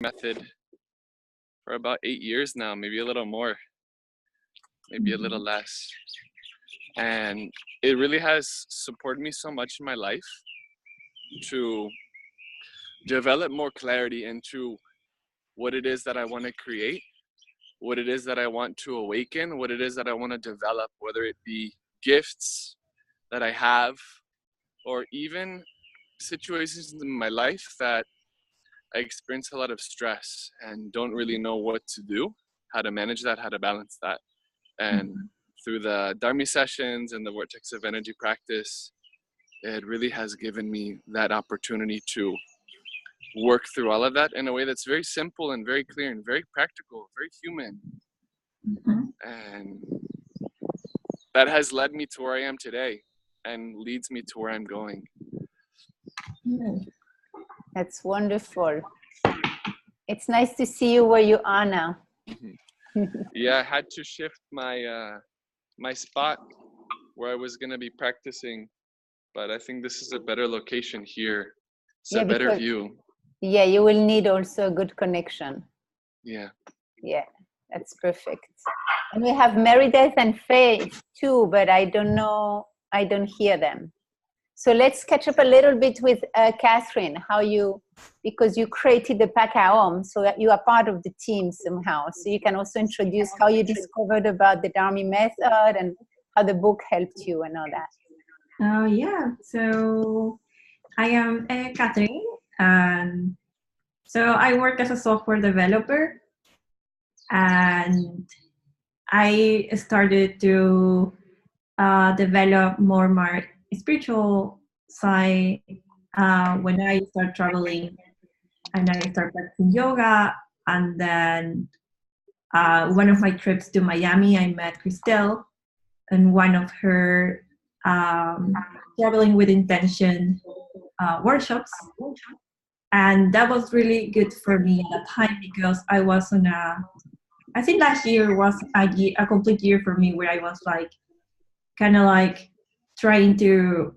method for about 8 years now, maybe a little more, maybe a little less. And it really has supported me so much in my life to develop more clarity into what it is that I want to create, what it is that I want to awaken, what it is that I want to develop, whether it be gifts that I have, or even situations in my life that I experience a lot of stress and don't really know what to do, how to manage that, how to balance that. And through the Dharmi sessions and the Vortex of Energy practice, it really has given me that opportunity to work through all of that in a way that's very simple and very clear and very practical, very human. And that has led me to where I am today and leads me to where I'm going. That's wonderful. It's nice to see you where you are now. Yeah, I had to shift my my spot where I was going to be practicing, but I think this is a better location here. It's a better view. Yeah, you will need also a good connection. Yeah. Yeah, that's perfect. And we have Meredith and Faye too, but I don't know, I don't hear them. So let's catch up a little bit with Catherine, how you, because you created the Pakaom, so that you are part of the team somehow. So you can also introduce how you discovered about the Dharmi method and how the book helped you and all that. Yeah, so I am Catherine, and so I work as a software developer, and I started to develop more my spiritual side when I start traveling and I start practicing yoga. And then one of my trips to Miami, I met Christelle and one of her traveling with intention workshops. And that was really good for me at that time because I was on I think last year was a complete year for me where I was like, kind of like trying to,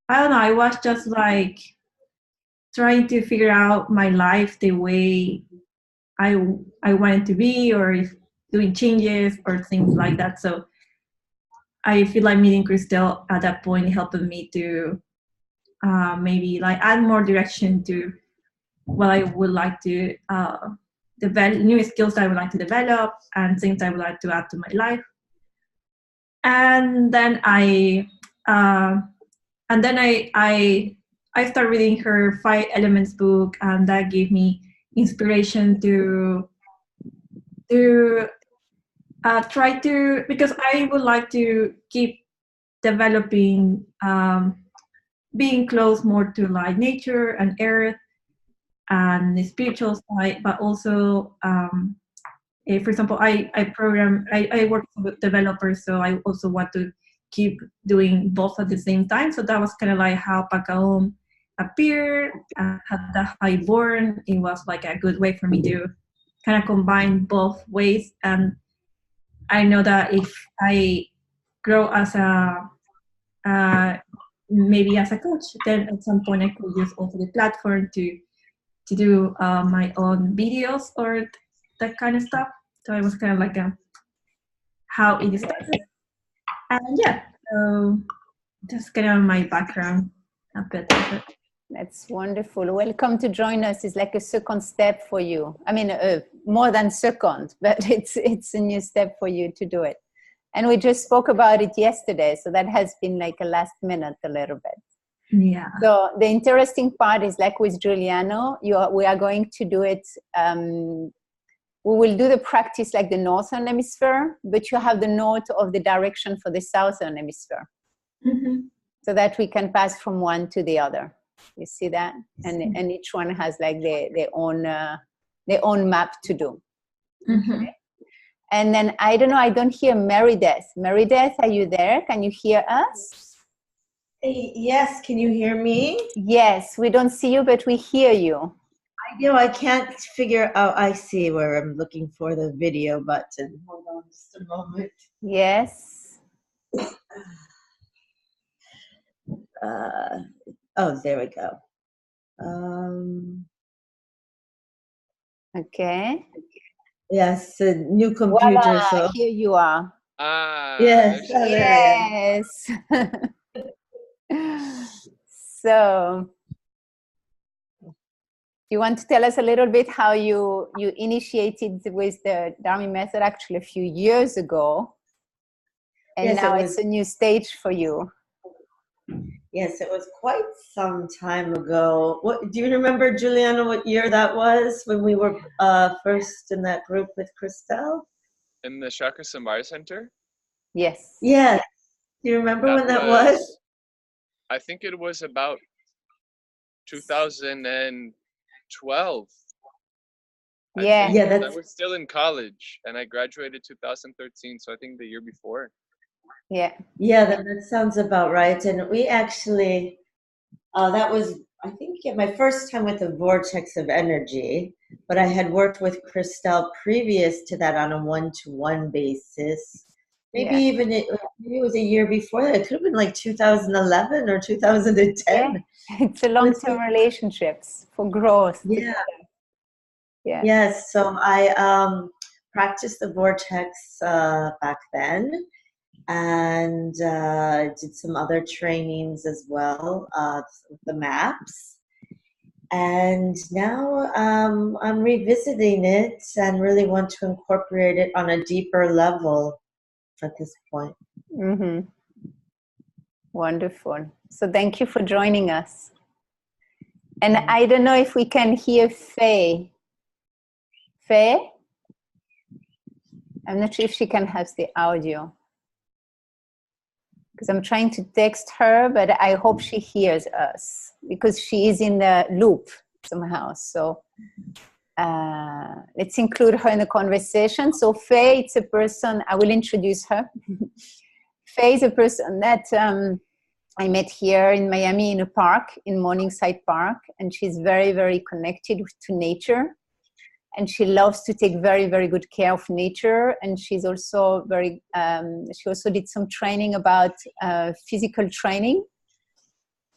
I don't know, I was just like trying to figure out my life the way I wanted to be, or if doing changes or things like that. So I feel like meeting Christelle at that point helped me to maybe like add more direction to what I would like to develop, new skills that I would like to develop and things I would like to add to my life. And then I started reading her 5 Elements book, and that gave me inspiration to try to, because I would like to keep developing, being close more to like nature and earth and the spiritual side, but also for example, I work with developers, so I also want to keep doing both at the same time. So that was kind of like how Pakaom appeared, and how I born. It was like a good way for me to kind of combine both ways. And I know that if I grow as maybe as a coach, then at some point I could use also the platform to do my own videos or that kind of stuff. So it was kind of like how it started. And yeah, so that's kind of my background a bit of it. That's wonderful. Welcome to join us. It's like a second step for you. I mean, more than second, but it's a new step for you to do it. And we just spoke about it yesterday, so that has been like a last minute a little bit. Yeah. So the interesting part is, like with Giuliano, we are going to do it. We will do the practice like the northern hemisphere, but you have the note of the direction for the southern hemisphere, so that we can pass from one to the other. You see that, and each one has like their own map to do. Okay. And then I don't know. I don't hear Meredith. Meredith, are you there? Can you hear us? Yes, can you hear me? Yes, we don't see you, but we hear you. I can't figure out, I see where I'm looking for the video button. Hold on just a moment. Yes. Oh, there we go. Okay. Yes, a new computer. Voila, So here you are. There yes, she oh, there I am. Yes. So, you want to tell us a little bit how you initiated with the Dharmi method actually a few years ago, and Yes, now it's a new stage for you. Yes, it was quite some time ago. What do you remember, Juliana? What year that was when we were first in that group with Christelle? in the Chakra Samvara Center. Yes. Yes. Do you remember That when that was? I think it was about 2012. Yeah. Yeah, I that's was still in college, and I graduated 2013, so I think the year before. Yeah. that sounds about right. And we actually that was I think my first time with the vortex of energy, but I had worked with Christelle previous to that on a one-to-one basis. Maybe even maybe it was a year before that. It could have been like 2011 or 2010. Yeah. It's a long-term relationships for growth. Yeah. Yeah. Yes. So I practiced the vortex back then, and did some other trainings as well, the maps. And now I'm revisiting it and really want to incorporate it on a deeper level at this point. Mm-hmm. Wonderful. So thank you for joining us. And I don't know if we can hear Faye. Faye? I'm not sure if she can have the audio. Because I'm trying to text her, but I hope she hears us because she is in the loop somehow. So let's include her in the conversation. So Faye, it's a person, I will introduce her. Faye is a person that I met here in Miami in a park, in Morningside Park, and she's very, very connected to nature. And she loves to take very, very good care of nature. And she's also she also did some training about physical training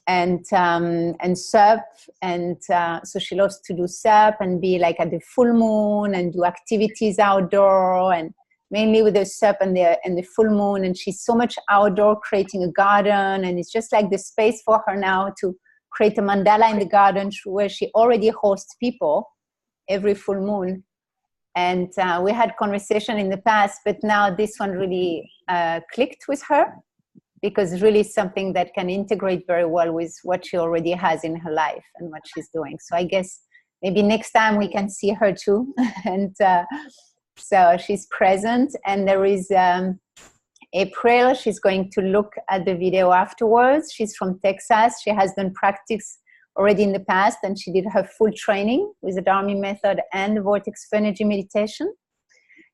and SUP. And so she loves to do SUP and be like at the full moon and do activities outdoor, and mainly with the SUP and the full moon. And she's so much outdoor, creating a garden. And it's just like the space for her now to create a mandala in the garden where she already hosts people every full moon. And we had conversation in the past, but now this one really clicked with her, because it's really something that can integrate very well with what she already has in her life and what she's doing. So I guess maybe next time we can see her too. And so she's present. And there is April. She's going to look at the video afterwards. She's from Texas. She has done practice already in the past, and she did her full training with the Dharmi method and the vortex of energy meditation.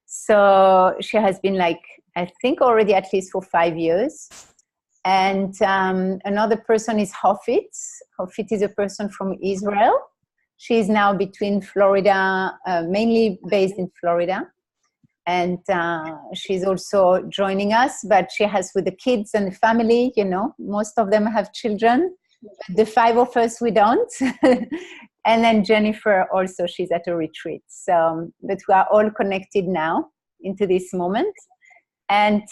So she has been like, I think already at least for 5 years. And another person is Hofit. Hofit is a person from Israel. She is now between Florida, mainly based in Florida. And she's also joining us, but she has with the kids and the family, you know, most of them have children. The 5 of us, we don't. And then Jennifer also, she's at a retreat. So, but we are all connected now into this moment. And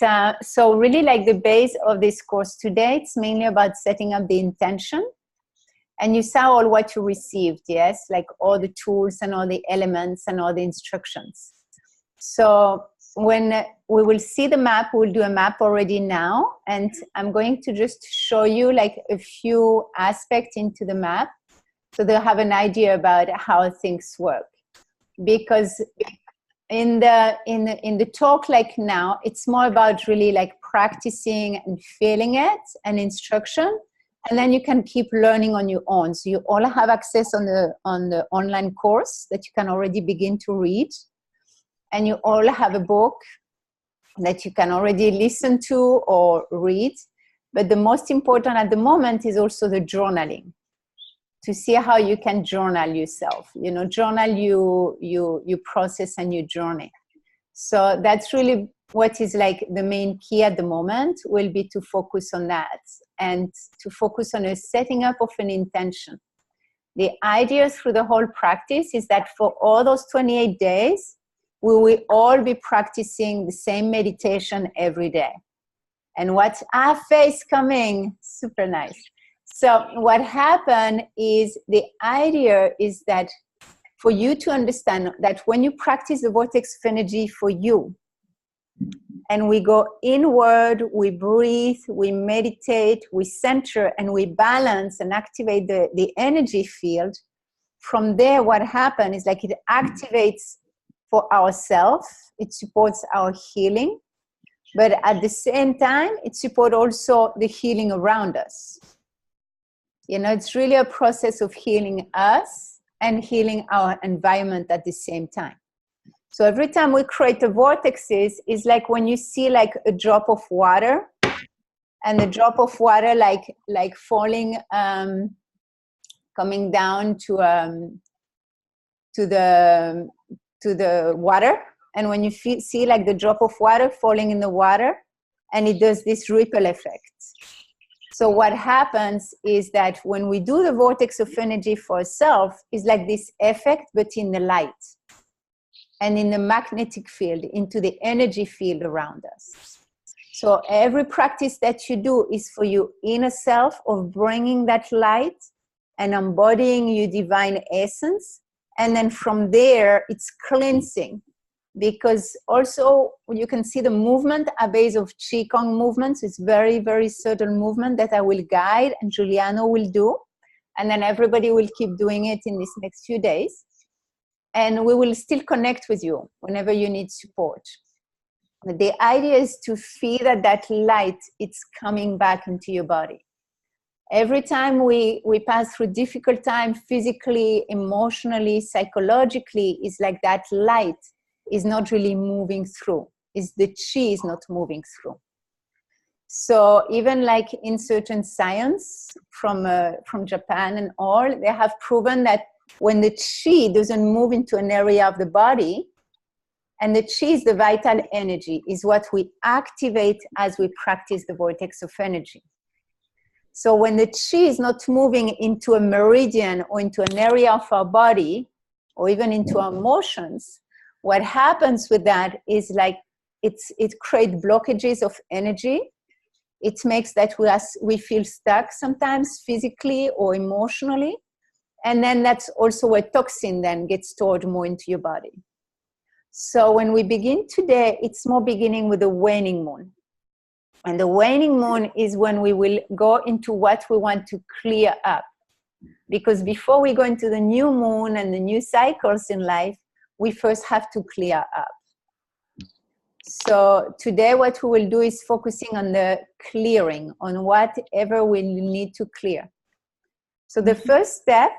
so really like the base of this course today, it's mainly about setting up the intention. And you saw all what you received, yes? Like all the tools and all the elements and all the instructions. So when we will see the map, we'll do a map already now. And I'm going to just show you like a few aspects into the map, so they'll have an idea about how things work. Because in the talk like now, it's more about really like practicing and feeling it and instruction. And then you can keep learning on your own. So you all have access on the online course that you can already begin to read. And you all have a book that you can already listen to or read. But the most important at the moment is also the journaling, to see how you can journal yourself. You know, journal you process and you journey. So that's really what is like the main key at the moment, will be to focus on that and to focus on a setting up of an intention. The idea through the whole practice is that for all those 28 days, we will all be practicing the same meditation every day. And what's our face coming? Super nice. So what happened is, the idea is that for you to understand that when you practice the vortex of energy for you, and we go inward, we breathe, we meditate, we center, and we balance and activate the energy field. From there, what happens is like it activates for ourselves, it supports our healing, but at the same time, it supports also the healing around us. You know, it's really a process of healing us and healing our environment at the same time. So every time we create a vortexes, it's like when you see like a drop of water, and the drop of water like falling, coming down to the water. And when you see like the drop of water falling in the water, and it does this ripple effect. So what happens is that when we do the vortex of energy for ourselves, it's like this effect, but in the light and in the magnetic field, into the energy field around us. So every practice that you do is for your inner self of bringing that light and embodying your divine essence. And then from there, it's cleansing. Because also you can see the movement, a base of Qigong movements. It's very, very subtle movement that I will guide and Giuliano will do. And then everybody will keep doing it in these next few days. And we will still connect with you whenever you need support. But the idea is to feel that light, it's coming back into your body. Every time we pass through difficult time, physically, emotionally, psychologically, it's like that light is not really moving through. It's the chi is not moving through. So even like in certain science from Japan and all, they have proven that when the chi doesn't move into an area of the body, and the chi is the vital energy, is what we activate as we practice the vortex of energy. So when the chi is not moving into a meridian or into an area of our body, or even into our emotions, what happens with that is like it creates blockages of energy. It makes that we feel stuck sometimes physically or emotionally. And then that's also where toxin then gets stored more into your body. So when we begin today, it's more beginning with the waning moon. And the waning moon is when we will go into what we want to clear up. Because before we go into the new moon and the new cycles in life, we first have to clear up. So today what we will do is focusing on the clearing, on whatever we need to clear. So the first step,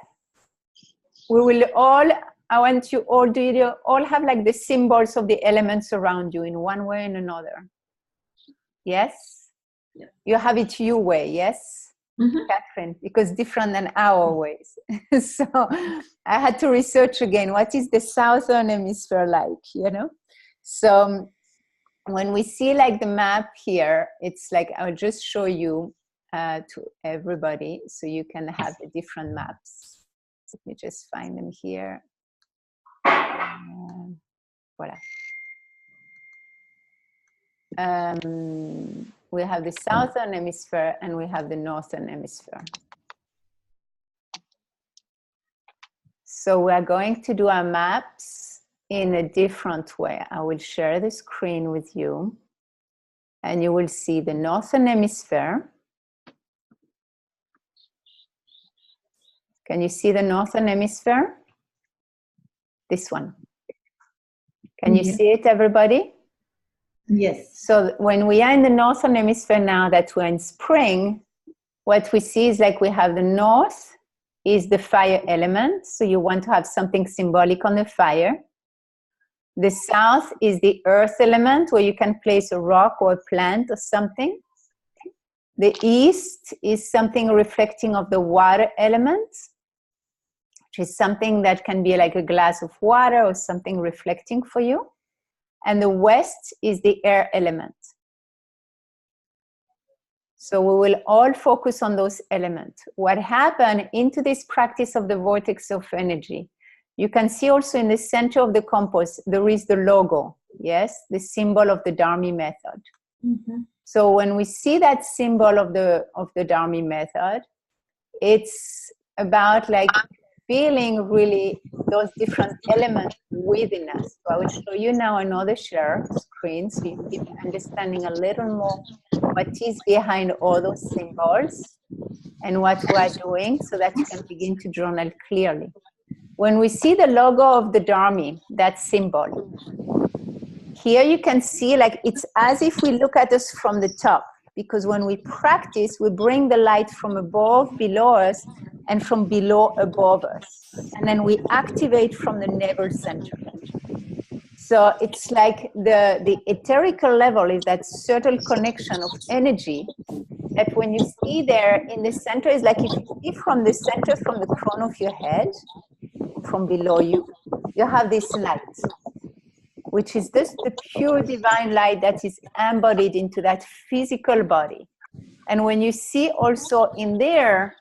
we will all, I want you all to all have like the symbols of the elements around you in one way and another. Yes? Yeah. You have it your way, yes? Mm-hmm. Catherine, because different than our ways. So I had to research again, what is the southern hemisphere like, you know? So when we see like the map here, it's like, I'll just show you to everybody so you can have the different maps. Let me just find them here. Voilà. We have the southern hemisphere and we have the northern hemisphere. So we are going to do our maps in a different way. I will share the screen with you and you will see the northern hemisphere. Can you see the northern hemisphere? This one. Can you see it, everybody? Yes. So when we are in the northern hemisphere now that we're in spring, what we see is like we have the north is the fire element. So you want to have something symbolic on the fire. The south is the earth element where you can place a rock or a plant or something. The east is something reflecting of the water element, which is something that can be like a glass of water or something reflecting for you. And the west is the air element. So we will all focus on those elements. What happened into this practice of the vortex of energy, you can see also in the center of the compass, there is the logo, yes, the symbol of the Dharmi method. Mm-hmm. So when we see that symbol of the Dharmi method, it's about like feeling really those different elements within us. So I will show you now another share screen so you keep understanding a little more what is behind all those symbols and what we are doing so that you can begin to journal clearly. When we see the logo of the Dharmi, that symbol, here you can see like it's as if we look at us from the top, because when we practice, we bring the light from above, below us, and from below above us. And then we activate from the navel center. So it's like the etherical level is that subtle connection of energy that when you see there in the center is like if you see from the center, from the crown of your head, from below you, you have this light, which is just the pure divine light that is embodied into that physical body. And when you see also in there,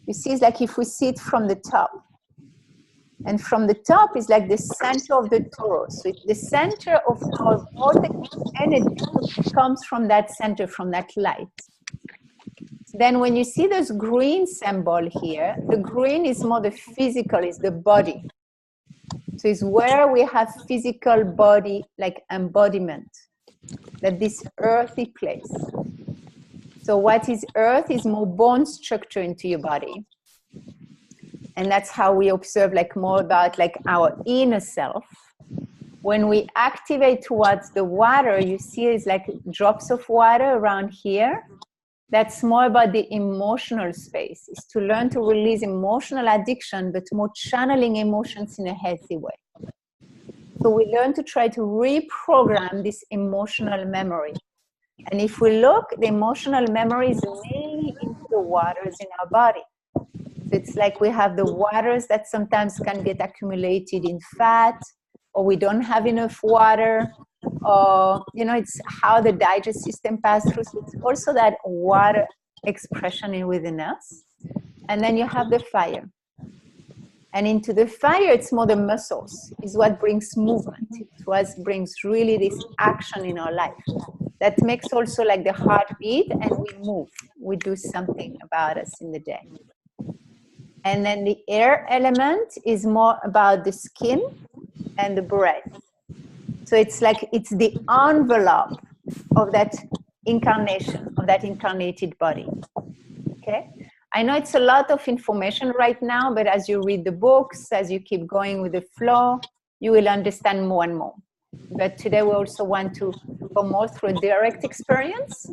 you see it's like if we see it from the top. And from the top is like the center of the torus. So the center of our vortex energy comes from that center, from that light. Then when you see this green symbol here, the green is more the physical, is the body. So it's where we have physical body, like embodiment, that this earthy place. So what is earth is more bone structure into your body. And that's how we observe like more about like our inner self. When we activate towards the water, you see it's like drops of water around here. That's more about the emotional space, is to learn to release emotional addiction, but more channeling emotions in a healthy way. So we learn to try to reprogram this emotional memory. And if we look, the emotional memory is mainly into the waters in our body. So it's like we have the waters that sometimes can get accumulated in fat, or we don't have enough water, or, you know, it's how the digestive system passes through. So it's also that water expression within us. And then you have the fire. And into the fire, it's more the muscles, is what brings movement. It's what brings really this action in our life. That makes also like the heartbeat, and we move. We do something about us in the day. And then the air element is more about the skin and the breath. So it's like it's the envelope of that incarnation, of that incarnated body. Okay? I know it's a lot of information right now, but as you read the books, as you keep going with the flow, you will understand more and more. But today we also want to go more through a direct experience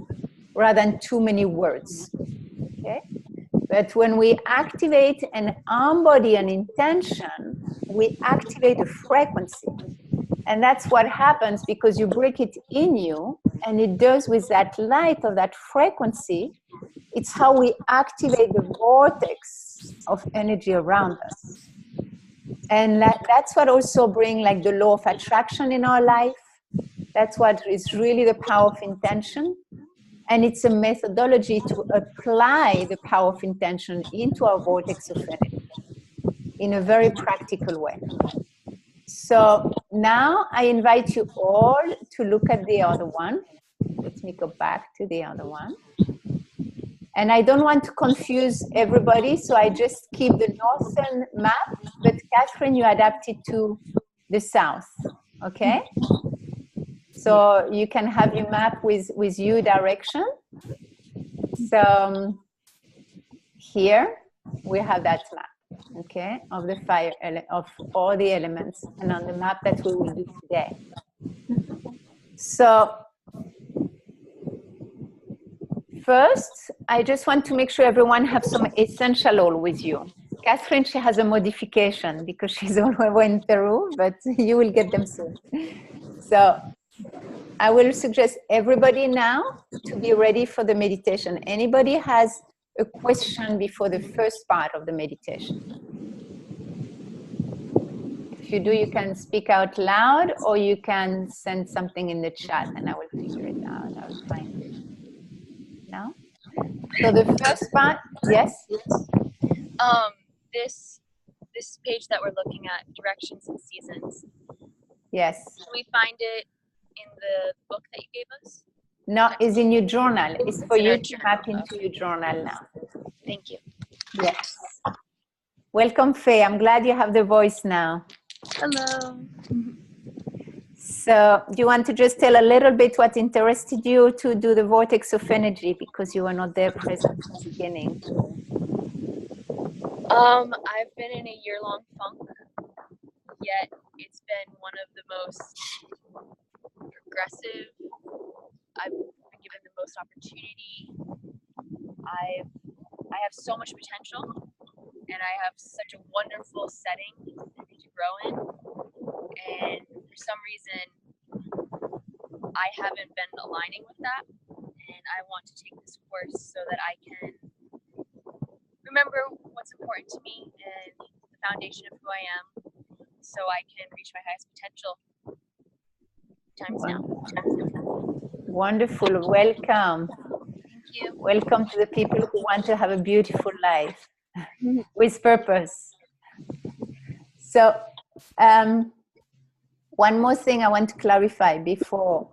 rather than too many words. Okay? But when we activate and embody an intention, we activate a frequency. And that's what happens because you break it in you, and it does with that light of that frequency. It's how we activate the vortex of energy around us. And that's what also brings like the law of attraction in our life. That's what is really the power of intention. And it's a methodology to apply the power of intention into our vortex of energy in a very practical way. So now I invite you all to look at the other one. Let me go back to the other one. And I don't want to confuse everybody, so I just keep the northern map, but Catherine, you adapt it to the south, okay? So you can have your map with U direction. So here we have that map, okay, of the fire, of all the elements, and on the map that we will do today. So first, I just want to make sure everyone has some essential oil with you. Catherine, she has a modification because she's always in Peru, but you will get them soon. So I will suggest everybody now to be ready for the meditation. Anybody has a question before the first part of the meditation? If you do, you can speak out loud, or you can send something in the chat and I will figure it out. I will find it. No? So the first part, yes? This page that we're looking at, directions and seasons. Yes. Can we find it in the book that you gave us? No, it's in your journal. It's for in our you to journal. map into your journal now. Thank you. Yes. Welcome, Faye. I'm glad you have the voice now. Hello. So do you want to just tell a little bit what interested you to do the vortex of energy, because you were not there present at the beginning? I've been in a year-long funk, yet it's been one of the most progressive. I've been given the most opportunity. I have so much potential, and I have such a wonderful setting to grow in. And for some reason, I haven't been aligning with that, and I want to take this course so that I can remember what's important to me and the foundation of who I am, so I can reach my highest potential. Time's now. Wonderful. Welcome. Thank you. Welcome to the people who want to have a beautiful life with purpose. So one more thing I want to clarify before.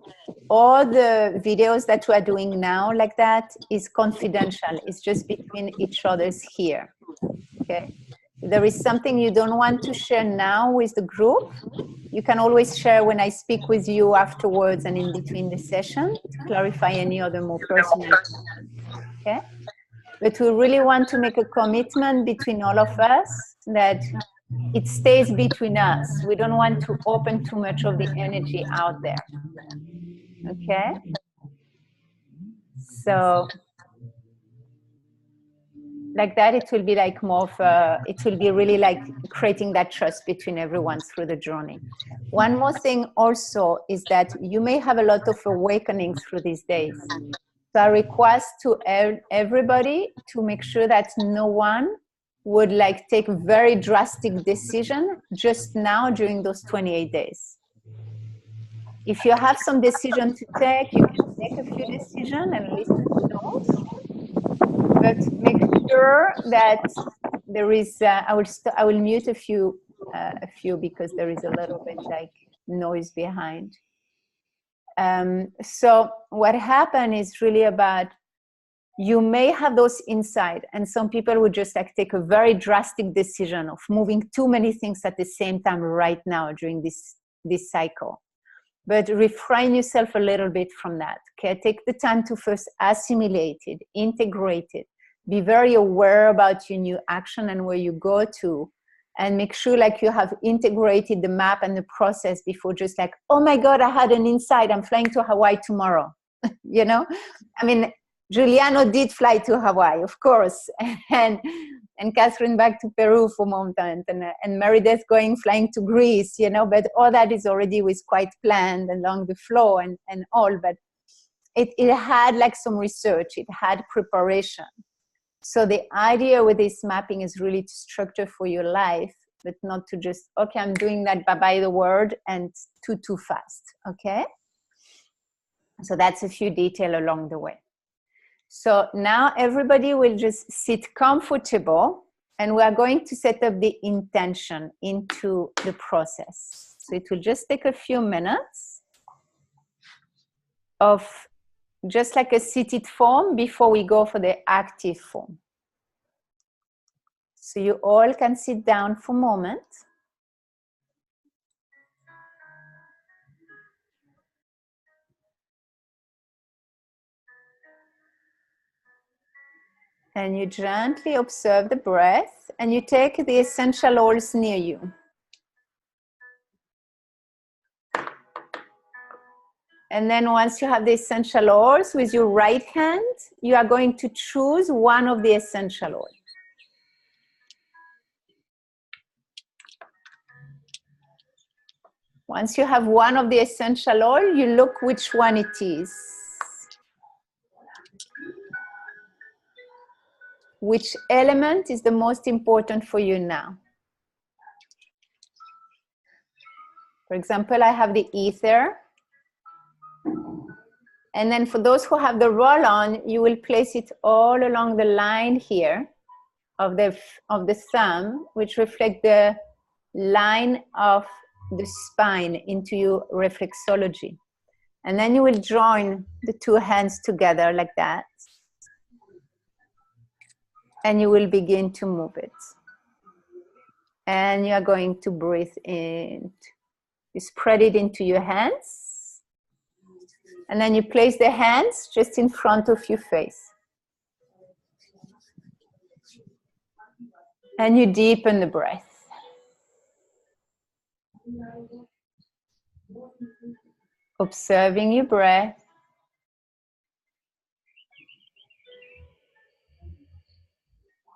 All the videos that we are doing now like that is confidential. It's just between each other's here. Okay. If there is something you don't want to share now with the group, you can always share when I speak with you afterwards and in between the session to clarify any other more personal. Okay. But we really want to make a commitment between all of us that it stays between us. We don't want to open too much of the energy out there. Okay? So, like that, it will be like more of a, it will be really like creating that trust between everyone through the journey. One more thing also is that you may have a lot of awakening through these days. So I request to everybody to make sure that no one would like take a very drastic decision just now during those 28 days. If you have some decision to take, you can take a few decisions and listen to those. But make sure that there is, I will mute a few because there is a little bit like noise behind. So what happened is really about, you may have those insights, and some people would just like take a very drastic decision of moving too many things at the same time right now during this cycle. But refrain yourself a little bit from that. Okay, take the time to first assimilate it, integrate it, be very aware about your new action and where you go to, and make sure like you have integrated the map and the process before just like, oh my God, I had an insight, I'm flying to Hawaii tomorrow. You know, I mean, Giuliano did fly to Hawaii, of course, and Catherine back to Peru for a moment, and Meredith flying to Greece, you know, but all that is already was quite planned along the flow and all, but it had like some research, it had preparation. So the idea with this mapping is really to structure for your life, but not to just, okay, I'm doing that by the word and too fast, okay? So that's a few details along the way. So now everybody will just sit comfortable, and we are going to set up the intention into the process. So it will just take a few minutes of just like a seated form before we go for the active form. So you all can sit down for a moment. And you gently observe the breath, and you take the essential oils near you. And then once you have the essential oils, with your right hand, you are going to choose one of the essential oils. Once you have one of the essential oil, you look which one it is. Which element is the most important for you now? For example, I have the ether. And then for those who have the roll-on, you will place it all along the line here of the thumb, which reflect the line of the spine into your reflexology. And then you will join the two hands together like that. And you will begin to move it. And you are going to breathe in. You spread it into your hands. And then you place the hands just in front of your face. And you deepen the breath. Observing your breath.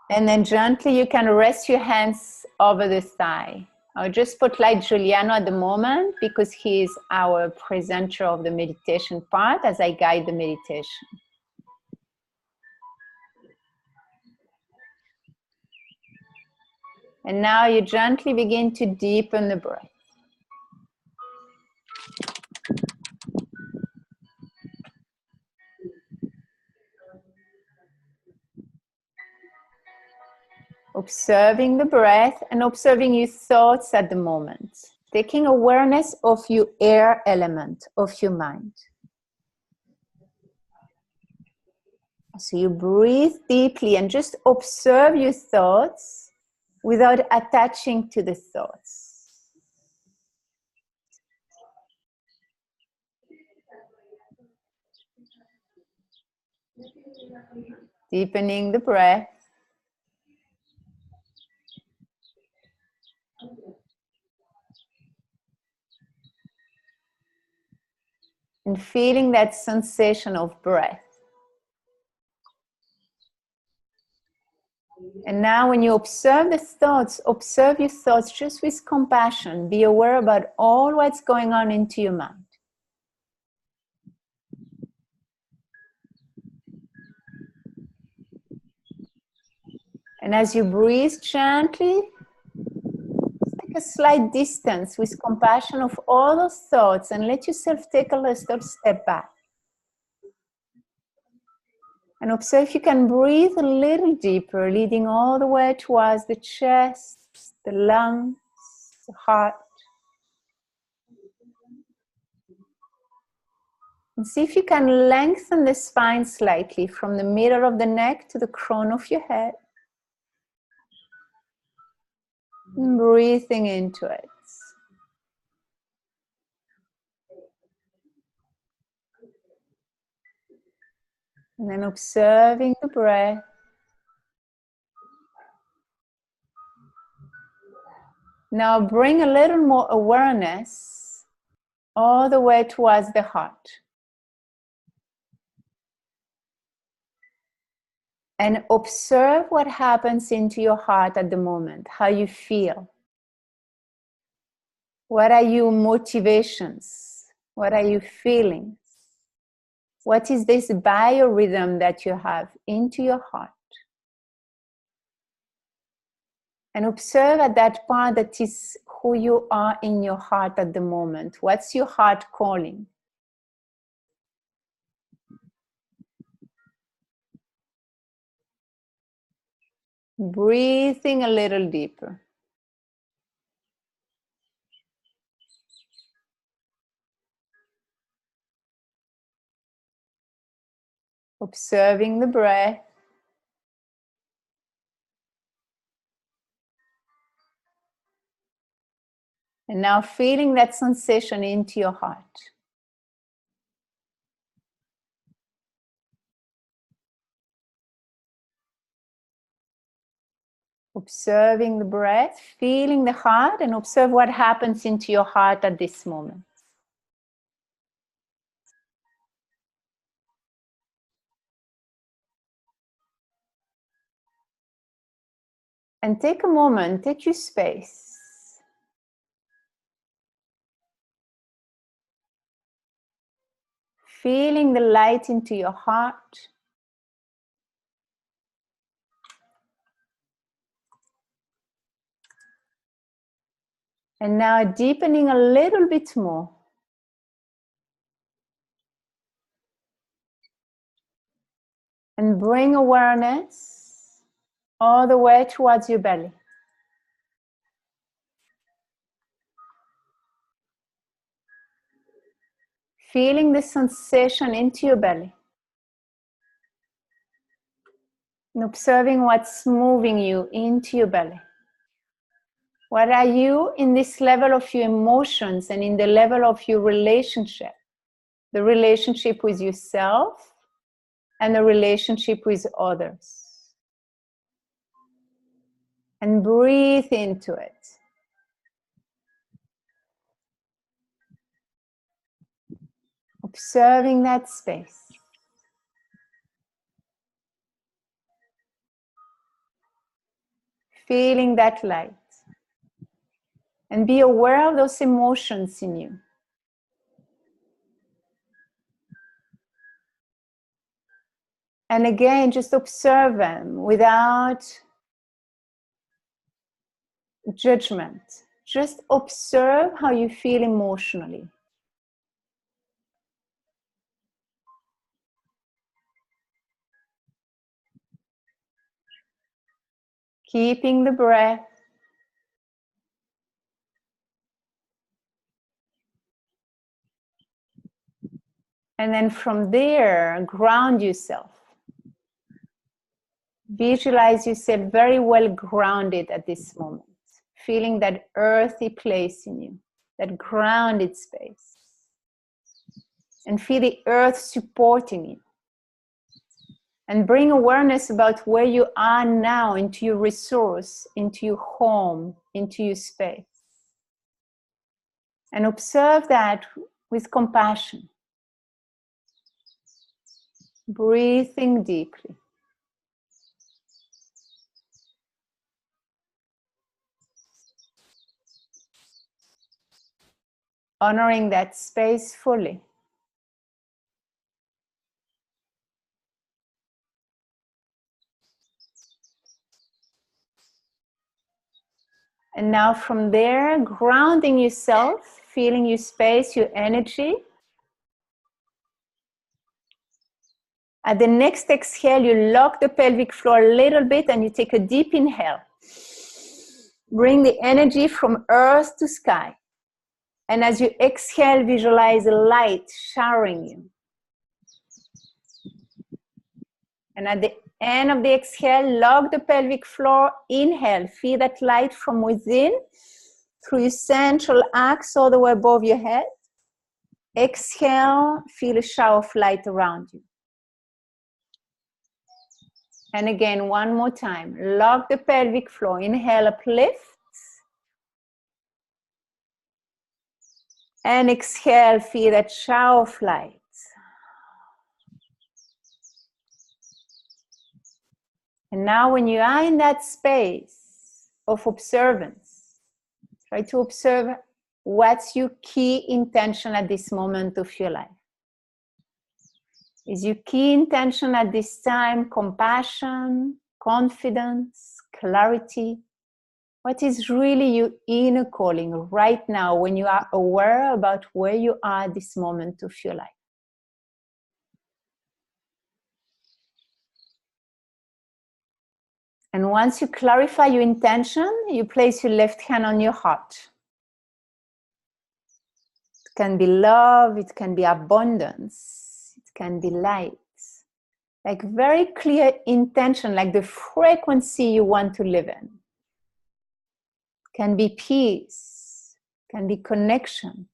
And then gently you can rest your hands over the thigh. I'll just spotlight Giuliano at the moment because he is our presenter of the meditation part as I guide the meditation. And now you gently begin to deepen the breath. Observing the breath and observing your thoughts at the moment. Taking awareness of your air element of your mind. So you breathe deeply and just observe your thoughts without attaching to the thoughts. Deepening the breath. And feeling that sensation of breath. And now when you observe the thoughts, observe your thoughts just with compassion. Be aware about all what's going on into your mind. And as you breathe gently, take a slight distance with compassion of all those thoughts and let yourself take a little step back. And observe if you can breathe a little deeper, leading all the way towards the chest, the lungs, the heart. And see if you can lengthen the spine slightly from the middle of the neck to the crown of your head. And breathing into it. And then observing the breath. Now bring a little more awareness all the way towards the heart. And observe what happens into your heart at the moment, how you feel. What are your motivations? What are your feelings? What is this biorhythm that you have into your heart? And observe at that part that is who you are in your heart at the moment. What's your heart calling? Breathing a little deeper. Observing the breath. And now feeling that sensation into your heart. Observing the breath, feeling the heart, and observe what happens into your heart at this moment. And take a moment, take your space. Feeling the light into your heart. And now deepening a little bit more. And bring awareness all the way towards your belly. Feeling the sensation into your belly. And observing what's moving you into your belly. What are you in this level of your emotions and in the level of your relationship? The relationship with yourself and the relationship with others. And breathe into it. Observing that space. Feeling that light. And be aware of those emotions in you. And again, just observe them without judgment. Just observe how you feel emotionally. Keeping the breath. And then from there, ground yourself. Visualize yourself very well grounded at this moment. Feeling that earthy place in you, that grounded space. And feel the earth supporting you. And bring awareness about where you are now into your resource, into your home, into your space. And observe that with compassion. Breathing deeply. Honoring that space fully. And now from there, grounding yourself, feeling your space, your energy. At the next exhale, you lock the pelvic floor a little bit and you take a deep inhale. Bring the energy from earth to sky. And as you exhale, visualize light showering you. And at the end of the exhale, lock the pelvic floor. Inhale, feel that light from within through your central axe all the way above your head. Exhale, feel a shower of light around you. And again, one more time. Lock the pelvic floor. Inhale, uplift. And exhale, feel that shower of light. And now when you are in that space of observance, try to observe what's your key intention at this moment of your life. Is your key intention at this time compassion, confidence, clarity? What is really your inner calling right now when you are aware about where you are at this moment of your life? And once you clarify your intention, you place your left hand on your heart. It can be love, it can be abundance, it can be light. Like very clear intention, like the frequency you want to live in. It can be peace, it can be connection.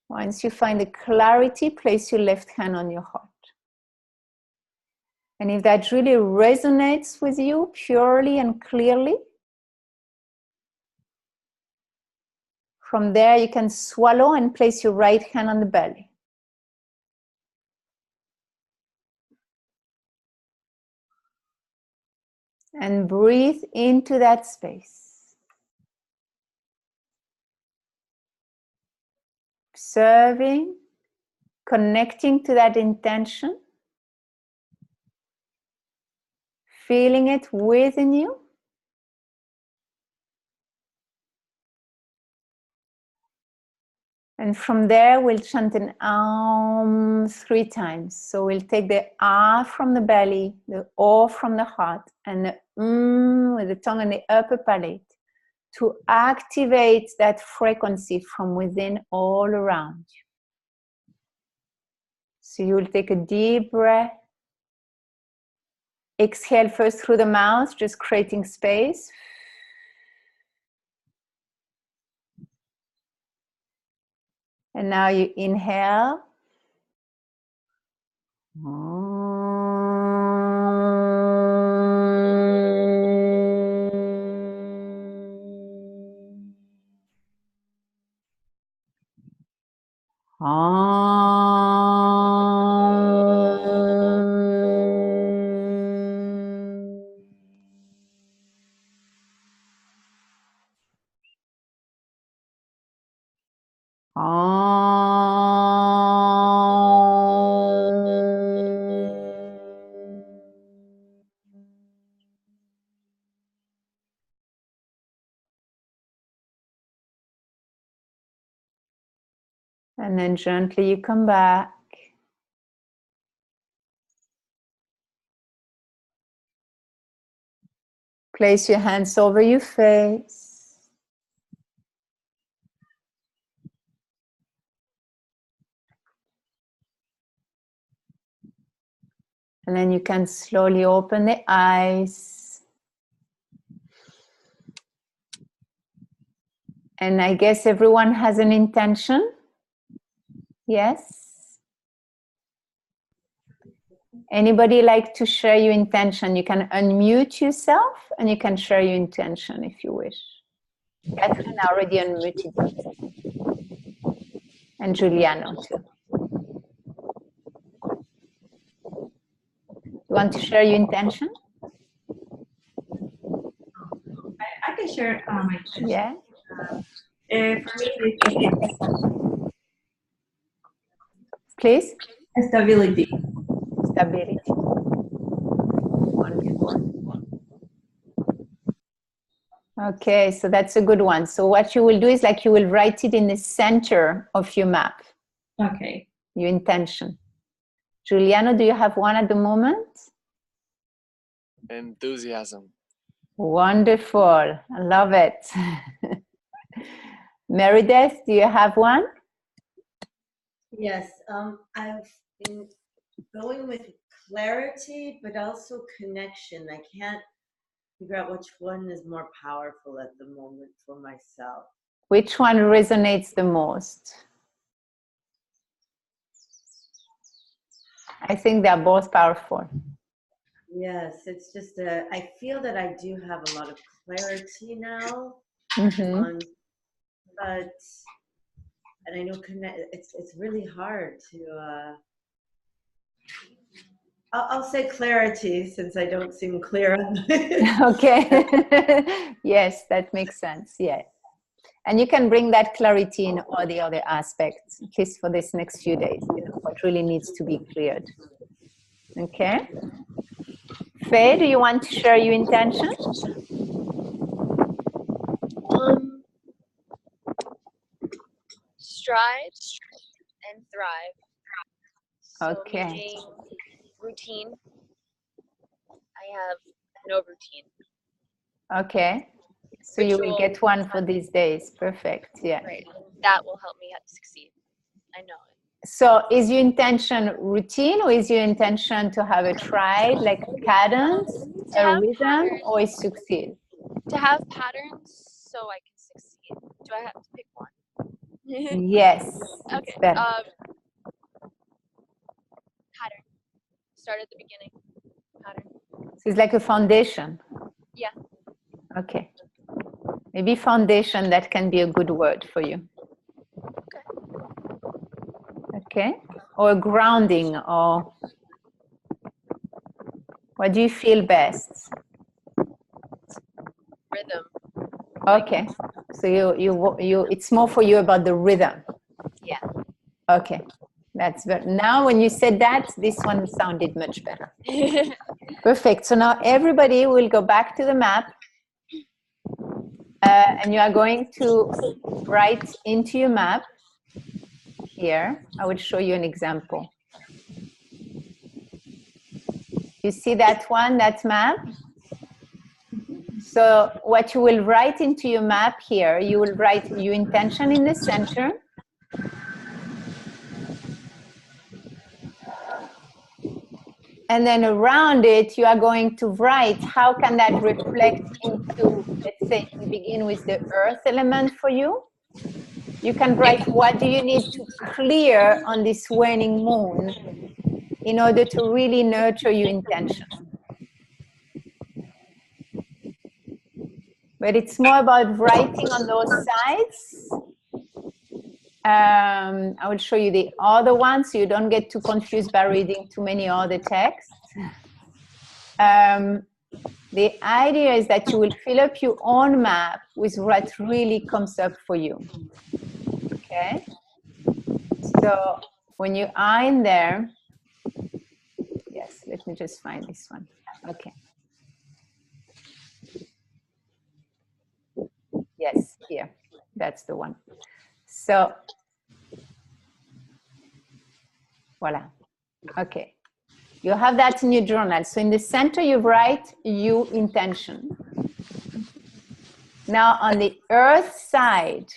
Once you find the clarity, place your left hand on your heart. And if that really resonates with you purely and clearly, from there you can swallow and place your right hand on the belly. And breathe into that space. Observing, connecting to that intention. Feeling it within you. And from there, we'll chant an Aum 3 times. So we'll take the Ah from the belly, the O from the heart, and the with the tongue and the upper palate to activate that frequency from within all around you. So you will take a deep breath. Exhale first through the mouth, just creating space. And now you inhale. And then gently you come back. Place your hands over your face. And then you can slowly open the eyes. And I guess everyone has an intention. Yes? Anybody like to share your intention? You can unmute yourself and you can share your intention if you wish. Catherine already unmuted you. And Giuliano too. You want to share your intention? I can share my intention. Yeah. For me, it's Please? stability. Stability. Wonderful. Okay, so that's a good one. So what you will do is like you will write it in the center of your map. Okay. Your intention. Giuliano, do you have one at the moment? Enthusiasm. Wonderful. I love it. Meredith, do you have one? Yes, I've been going with clarity, but also connection. I can't figure out which one is more powerful at the moment for myself. Which one resonates the most? I think they're both powerful. Yes, it's just I feel that I do have a lot of clarity now, Mm-hmm. but and I know it's really hard to. I'll say clarity since I don't seem clear. Okay. Yes, that makes sense. Yeah. And you can bring that clarity in all the other aspects, at least for this next few days, you know, what really needs to be cleared. Okay. Faye, do you want to share your intention? Strive and thrive. So Okay. meaning routine. I have no routine. Okay. So you will get one for these days. Perfect. Yeah. Right. That will help me succeed. I know it. So is your intention routine or is your intention to have a tribe, like a cadence, a rhythm, patterns. or is succeed? To have patterns so I can succeed. Do I have to pick one? Yes. Okay. Better. Pattern. Start at the beginning. Pattern. So it's like a foundation. Yeah. Okay. Maybe foundation, that can be a good word for you. Okay. Or grounding, or what do you feel best? Rhythm. Okay. So you it's more for you about the rhythm. Yeah. Okay. That's better. Now when you said that, this one sounded much better. Perfect. So now everybody will go back to the map. And you are going to write into your map here. I will show you an example. You see that one, that map? So what you will write into your map here, you will write your intention in the center. And then around it, you are going to write how can that reflect into, let's say, we begin with the earth element for you. You can write what do you need to clear on this waning moon in order to really nurture your intention. But it's more about writing on those sides. I will show you the other one so you don't get too confused by reading too many other texts. The idea is that you will fill up your own map with what really comes up for you. Okay? So when you are in there, yes, let me just find this one. Okay. Yes, here, that's the one. So, voila. Okay. You have that in your journal. So in the center, you write your intention. Now on the earth side,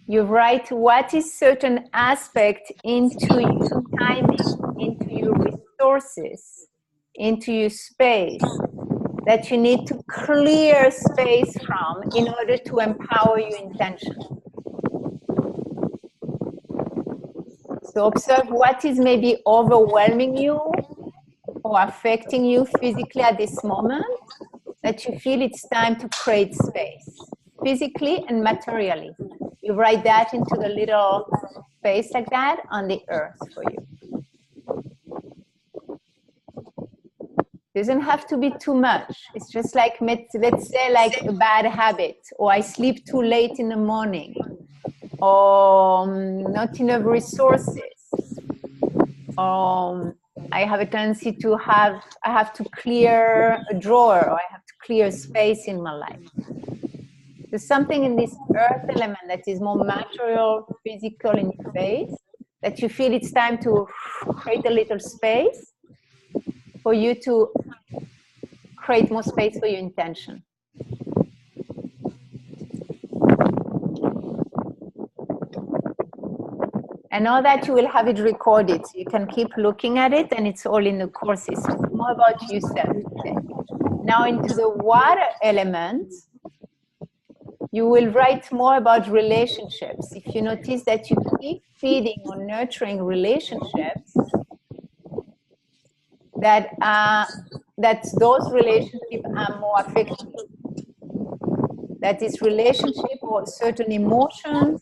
you write what is certain aspect into your timing, into your resources, into your space that you need to clear space from in order to empower your intention. So observe what is maybe overwhelming you or affecting you physically at this moment that you feel it's time to create space, physically and materially. You write that into the little space like that on the earth for you. Doesn't have to be too much. It's just like, let's say like a bad habit, or I sleep too late in the morning, or not enough resources. I have a tendency to I have to clear a drawer, or I have to clear space in my life. There's something in this earth element that is more material, physical in your face, that you feel it's time to create a little space for you to create more space for your intention. And all that you will have it recorded. So you can keep looking at it, and it's all in the courses. So it's more about yourself today. Now into the water element, you will write more about relationships. If you notice that you keep feeding or nurturing relationships, that those relationships are more affecting you. That is relationship or certain emotions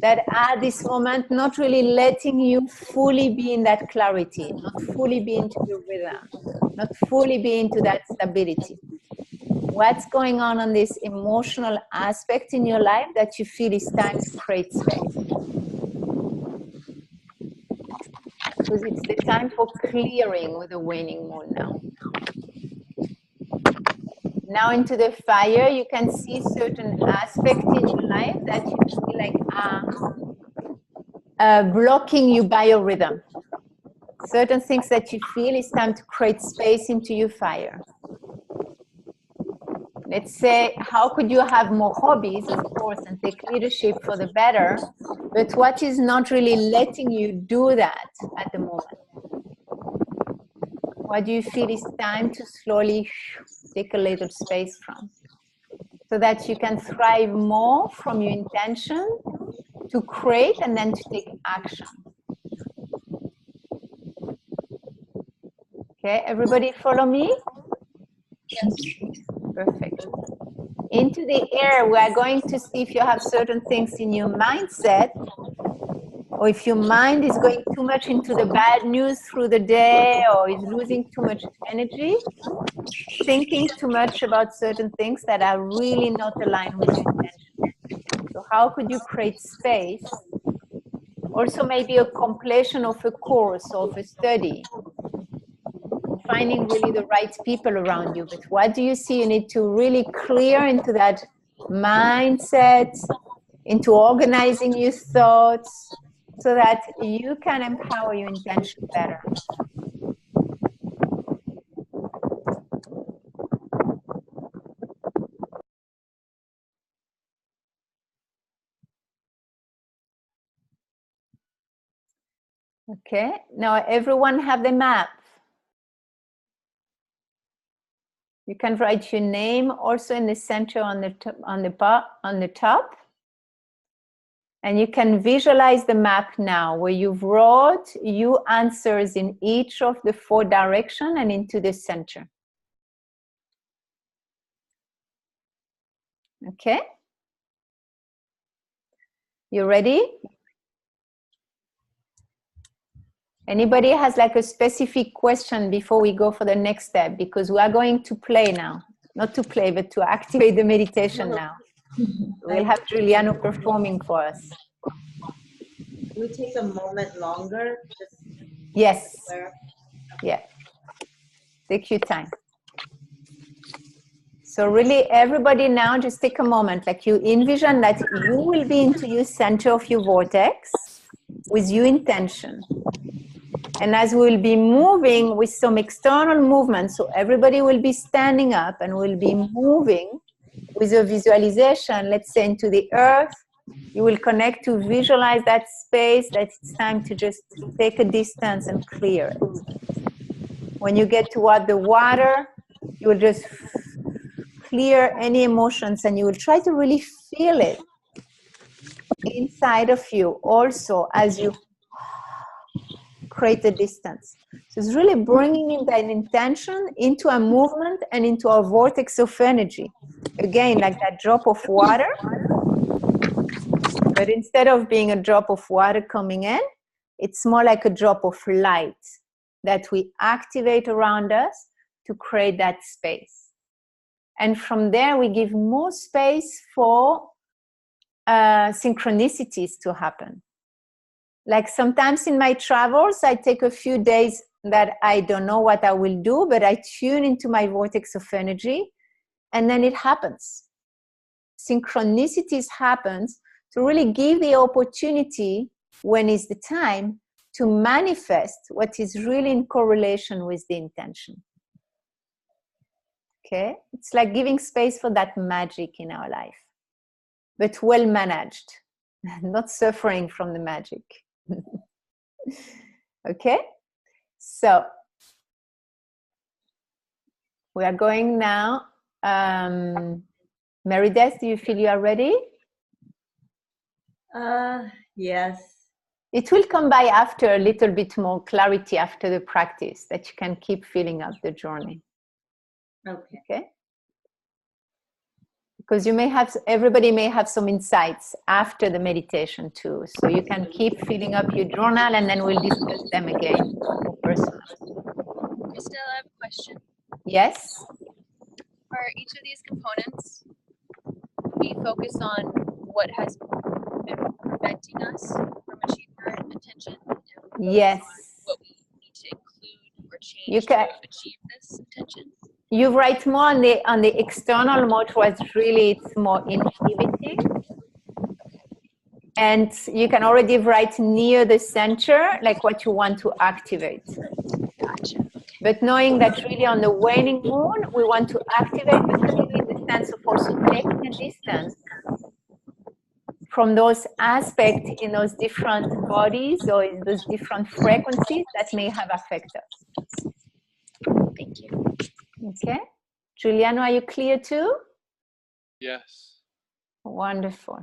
that at this moment not really letting you fully be in that clarity, not fully be into your rhythm, not fully be into that stability. What's going on this emotional aspect in your life that you feel is time to create space? Because it's the time for clearing with the waning moon now. Now into the fire, you can see certain aspects in your life that you feel like blocking your biorhythm. Certain things that you feel is time to create space into your fire. Let's say, how could you have more hobbies, of course, and take leadership for the better, but what is not really letting you do that at the moment? What do you feel is time to slowly take a little space from? So that you can thrive more from your intention to create and then to take action. Okay, everybody follow me? Yes. Perfect. Into the air, we are going to see if you have certain things in your mindset, or if your mind is going too much into the bad news through the day, or is losing too much energy, thinking too much about certain things that are really not aligned with your intention. So how could you create space? Also maybe a completion of a course or of a study. Finding really the right people around you, but what do you see you need to really clear into that mindset, into organizing your thoughts, so that you can empower your intention better. Okay, now everyone have the map. You can write your name also in the center on the top. And you can visualize the map now where you've wrote your answers in each of the 4 directions and into the center. Okay? You ready? Anybody has like a specific question before we go for the next step? Because we are going to play now. Not to play, but to activate the meditation now. We'll have Giuliano performing for us. Can we take a moment longer? Just yes. Yeah. Take your time. So really, everybody now just take a moment. Like you envision that you will be into your center of your vortex with your intention. And as we'll be moving with some external movement, so everybody will be standing up and will be moving with a visualization, let's say into the earth, you will connect to visualize that space, that it's time to just take a distance and clear it. When you get toward the water, you will just clear any emotions and you will try to really feel it inside of you also as you create a distance. So it's really bringing in that intention into a movement and into a vortex of energy. Again, like that drop of water, but instead of being a drop of water coming in, it's more like a drop of light that we activate around us to create that space. And from there, we give more space for synchronicities to happen. Like sometimes in my travels, I take a few days that I don't know what I will do, but I tune into my vortex of energy, and then it happens. Synchronicities happens to really give the opportunity, when is the time, to manifest what is really in correlation with the intention. Okay? It's like giving space for that magic in our life, but well managed, not suffering from the magic. Okay? So, we are going now. Meredith, do you feel you are ready? Yes. It will come by after a little bit more clarity after the practice, that you can keep filling up the journey. Okay. Okay? Because you may have, everybody may have some insights after the meditation too. So you can keep filling up your journal and then we'll discuss them again more personally. Christelle, I have a question. Yes? For each of these components, we focus on what has been preventing us from achieving our intention, and Yes. what we need to include or change You can, to achieve this intention. you write more on the external mode, was really, it's more inhibiting. And you can already write near the center, like what you want to activate. Gotcha. But knowing that really on the waning moon, we want to activate, but really in the sense of also taking a distance from those aspects in those different bodies or in those different frequencies that may have affected us. Thank you. Okay. Giuliano, are you clear too? Yes. Wonderful.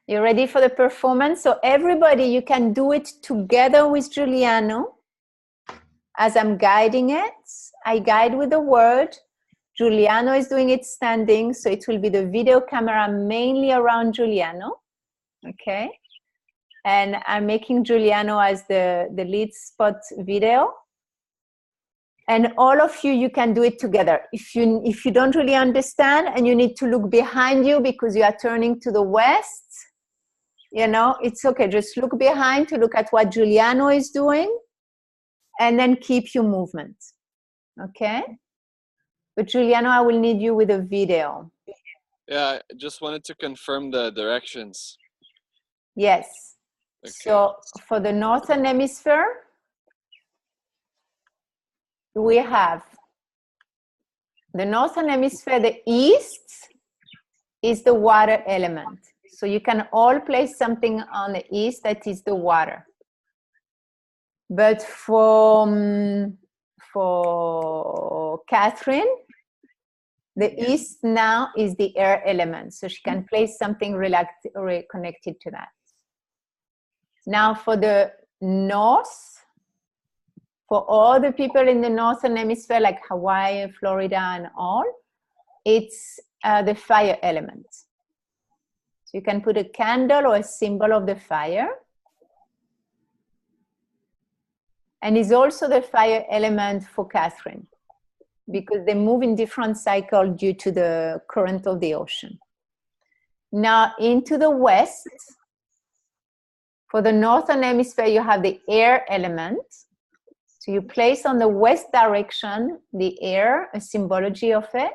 You ready for the performance? So everybody, you can do it together with Giuliano. As I'm guiding it, I guide with the word. Giuliano is doing it standing, so it will be the video camera mainly around Giuliano. Okay. And I'm making Giuliano as the lead spot video. And all of you, you can do it together. If you don't really understand and you need to look behind you because you are turning to the west, you know, it's okay. Just look behind to look at what Giuliano is doing and then keep your movement. Okay? But Giuliano, I will need you with a video. Yeah, I just wanted to confirm the directions. Yes. Okay. So for the northern hemisphere, we have the northern hemisphere, the east is the water element. So you can all place something on the east that is the water. But for Catherine, the east now is the air element. So she can place something connected to that. Now for the north, for all the people in the northern hemisphere, like Hawaii, Florida, and all, it's the fire element. So you can put a candle or a symbol of the fire. And it's also the fire element for Catherine, because they move in different cycles due to the current of the ocean. Now into the west, for the northern hemisphere, you have the air element. So you place on the west direction the air, a symbology of it.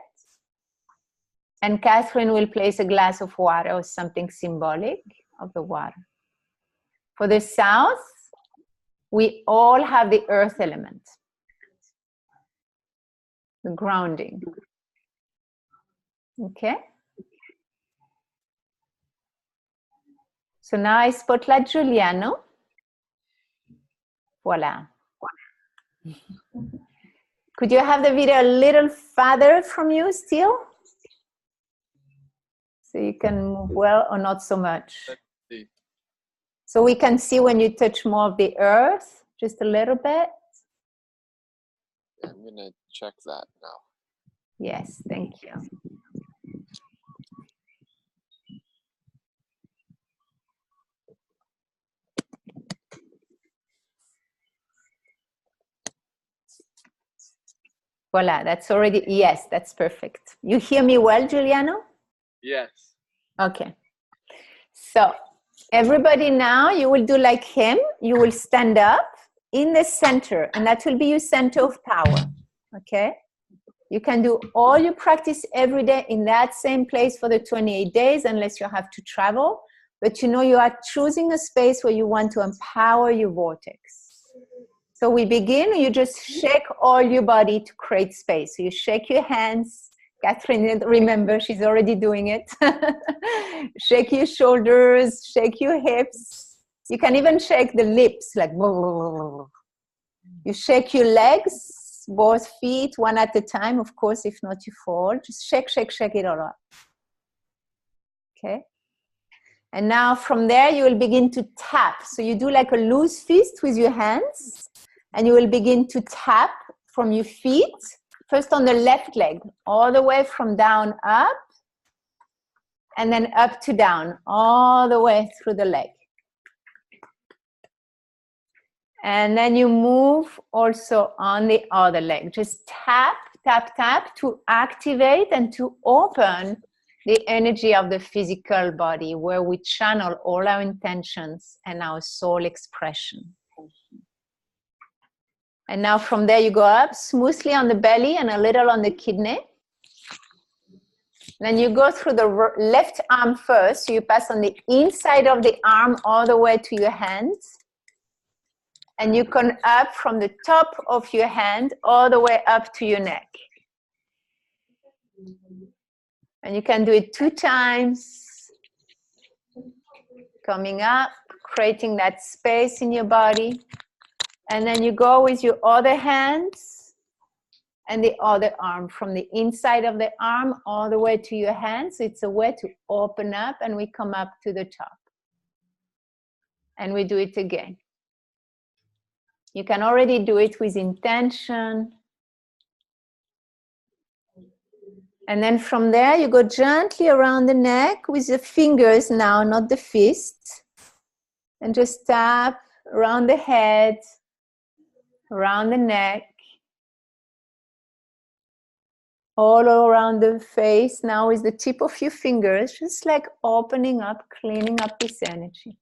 And Catherine will place a glass of water or something symbolic of the water. For the south, we all have the earth element, the grounding. Okay? So now I spotlight Giuliano. Voila. Could you have the video a little farther from you still? So you can move well or not so much. So we can see when you touch more of the earth, just a little bit. I'm gonna check that now. Yes, thank you. Voila, that's already, yes, that's perfect. You hear me well, Giuliano? Yes. Okay. So everybody now, you will do like him. You will stand up in the center, and that will be your center of power. Okay? You can do all your practice every day in that same place for the 28 days, unless you have to travel. But you know you are choosing a space where you want to empower your vortex. So we begin, you just shake all your body to create space. So you shake your hands. Catherine, remember, she's already doing it. Shake your shoulders, shake your hips. You can even shake the lips, like you shake your legs, both feet, one at a time. Of course, if not, you fall. Just shake, shake, shake it all up. Okay? And now from there, you will begin to tap. So you do like a loose fist with your hands, and you will begin to tap from your feet, first on the left leg, all the way from down up, and then up to down, all the way through the leg. And then you move also on the other leg. Just tap, tap, tap to activate and to open the energy of the physical body, where we channel all our intentions and our soul expression. And now from there you go up smoothly on the belly and a little on the kidney. Then you go through the left arm first. So you pass on the inside of the arm all the way to your hands. And you come up from the top of your hand all the way up to your neck. And you can do it 2 times. Coming up, creating that space in your body. And then you go with your other hands and the other arm, from the inside of the arm all the way to your hands. It's a way to open up, and we come up to the top. And we do it again. You can already do it with intention. And then from there, you go gently around the neck with the fingers now, not the fist. And just tap around the head, around the neck, all around the face. Now with the tip of your fingers, just like opening up, cleaning up this energy.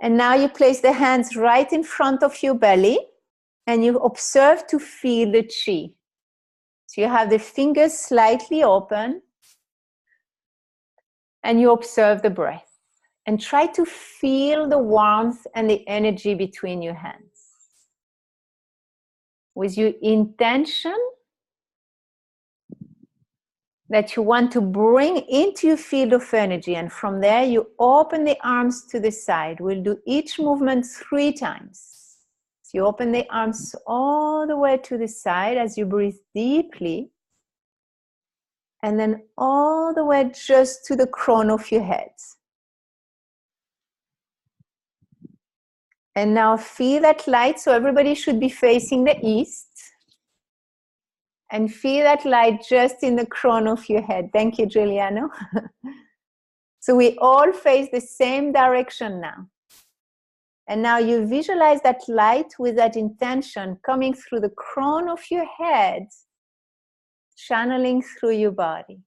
And now you place the hands right in front of your belly, and you observe to feel the chi. So you have the fingers slightly open, and you observe the breath. And try to feel the warmth and the energy between your hands. With your intention that you want to bring into your field of energy, and from there you open the arms to the side. We'll do each movement 3 times. So you open the arms all the way to the side as you breathe deeply, and then all the way just to the crown of your head. And now feel that light, so everybody should be facing the east. And feel that light just in the crown of your head. Thank you, Giuliano. So we all face the same direction now. And now you visualize that light with that intention coming through the crown of your head, channeling through your body.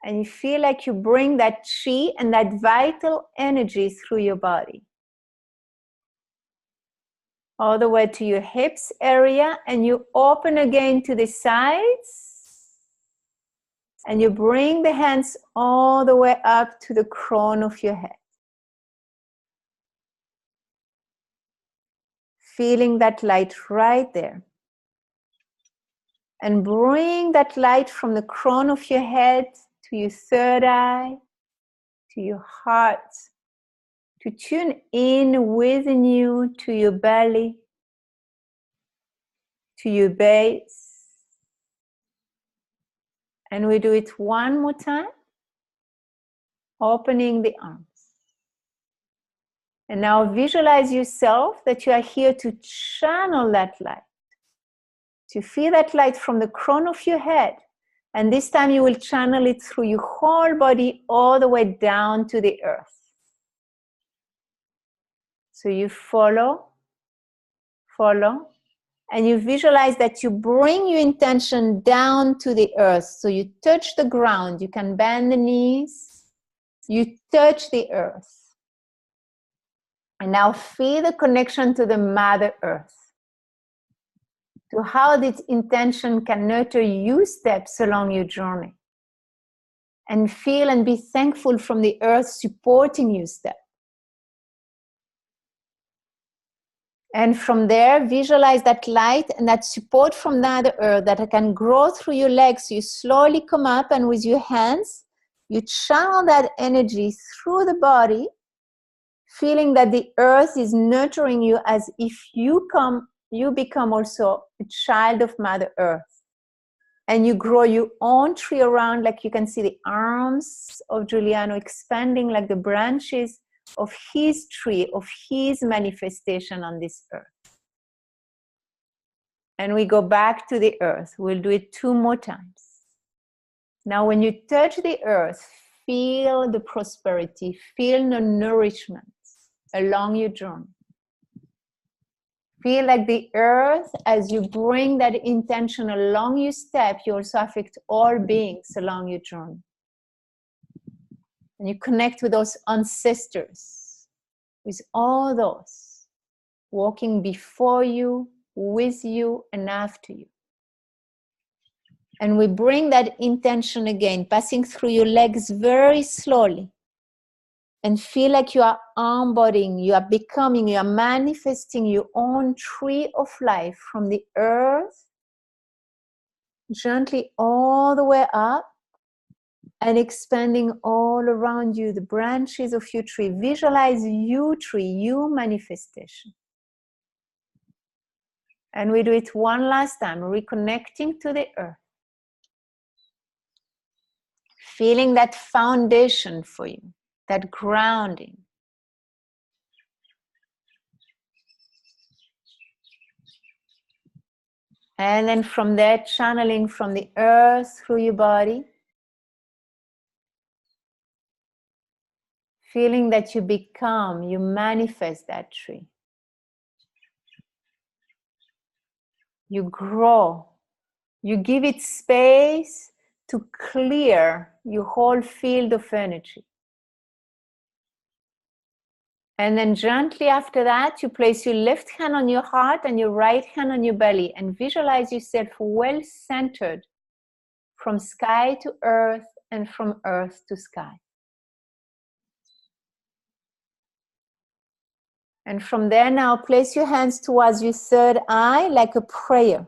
And you feel like you bring that chi and that vital energy through your body. All the way to your hips area, and you open again to the sides, and you bring the hands all the way up to the crown of your head. Feeling that light right there. And bring that light from the crown of your head to your third eye, to your heart, to tune in within you to your belly, to your base. And we do it one more time, opening the arms. And now visualize yourself that you are here to channel that light, to feel that light from the crown of your head. And this time you will channel it through your whole body all the way down to the earth. So you follow, and you visualize that you bring your intention down to the earth. So you touch the ground, you can bend the knees, you touch the earth. And now feel the connection to the Mother Earth, to how this intention can nurture your steps along your journey. And feel and be thankful from the earth supporting your step. And from there, visualize that light and that support from Mother Earth that can grow through your legs. You slowly come up, and with your hands, you channel that energy through the body, feeling that the earth is nurturing you as if you become also a child of Mother Earth. And you grow your own tree around, like you can see the arms of Giuliano expanding like the branches of his tree, of his manifestation on this earth. And we go back to the earth. We'll do it 2 more times. Now when you touch the earth, feel the prosperity, feel the nourishment along your journey. Feel like the earth, as you bring that intention along your step, you also affect all beings along your journey. And you connect with those ancestors, with all those walking before you, with you, and after you. And we bring that intention again, passing through your legs very slowly. And feel like you are embodying, you are becoming, you are manifesting your own tree of life from the earth, gently all the way up, and expanding all around you, the branches of your tree. Visualize your tree, your manifestation. And we do it one last time, reconnecting to the earth. Feeling that foundation for you, that grounding. And then from there, channeling from the earth through your body. Feeling that you become, you manifest that tree. You grow. You give it space to clear your whole field of energy. And then gently after that, you place your left hand on your heart and your right hand on your belly, and visualize yourself well centered from sky to earth and from earth to sky. And from there now, place your hands towards your third eye like a prayer.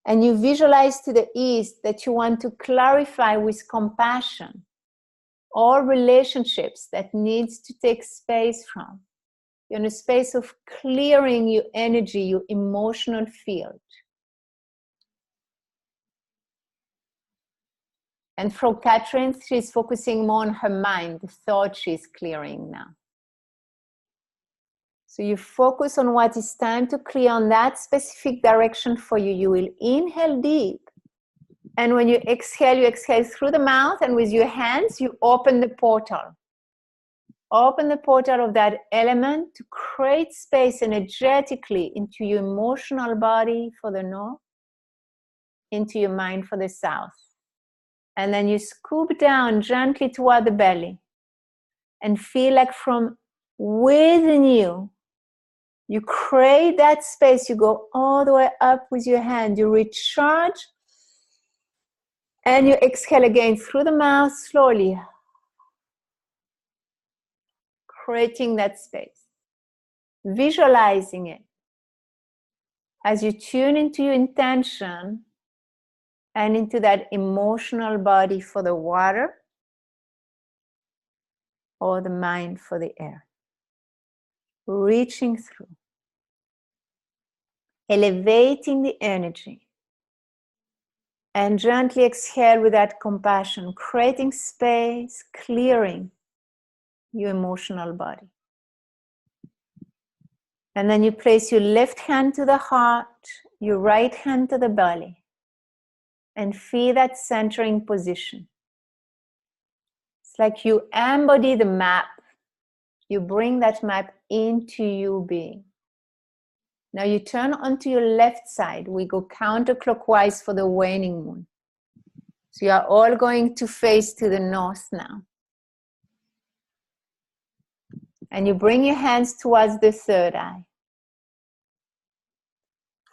And you visualize to the east that you want to clarify with compassion all relationships that needs to take space from. You're in a space of clearing your energy, your emotional field. And for Catherine, she's focusing more on her mind, the thought she's clearing now. So you focus on what is time to clear on that specific direction for you. You will inhale deep. And when you exhale through the mouth, and with your hands, you open the portal. Open the portal of that element to create space energetically into your emotional body for the north, into your mind for the south. And then you scoop down gently toward the belly and feel like from within you, you create that space. You go all the way up with your hand. You recharge and you exhale again through the mouth slowly, creating that space, visualizing it as you tune into your intention and into that emotional body for the water or the mind for the air. Reaching through, elevating the energy, and gently exhale with that compassion, creating space, clearing your emotional body. And then you place your left hand to the heart, your right hand to the belly, and feel that centering position. It's like you embody the map. You bring that map into your being. Now you turn onto your left side. We go counterclockwise for the waning moon. So you are all going to face to the north now. And you bring your hands towards the third eye.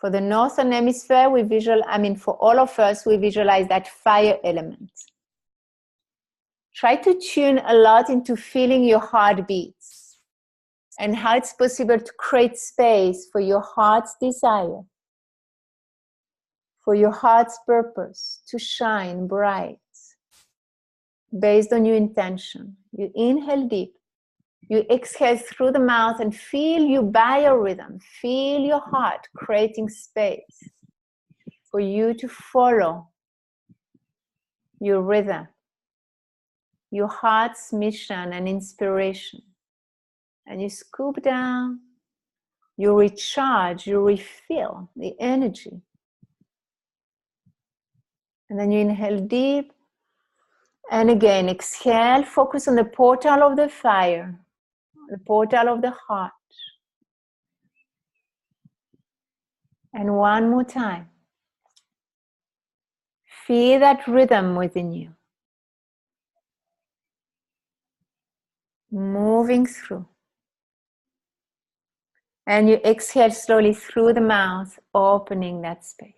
For the northern hemisphere, for all of us, we visualize that fire element. Try to tune a lot into feeling your heartbeats and how it's possible to create space for your heart's desire, for your heart's purpose to shine bright based on your intention. You inhale deep. You exhale through the mouth and feel your biorhythm. Feel your heart creating space for you to follow your rhythm, your heart's mission and inspiration. And you scoop down, you recharge, you refill the energy. And then you inhale deep. And again, exhale, focus on the portal of the fire, the portal of the heart. And one more time. Feel that rhythm within you. Moving through. And you exhale slowly through the mouth, opening that space.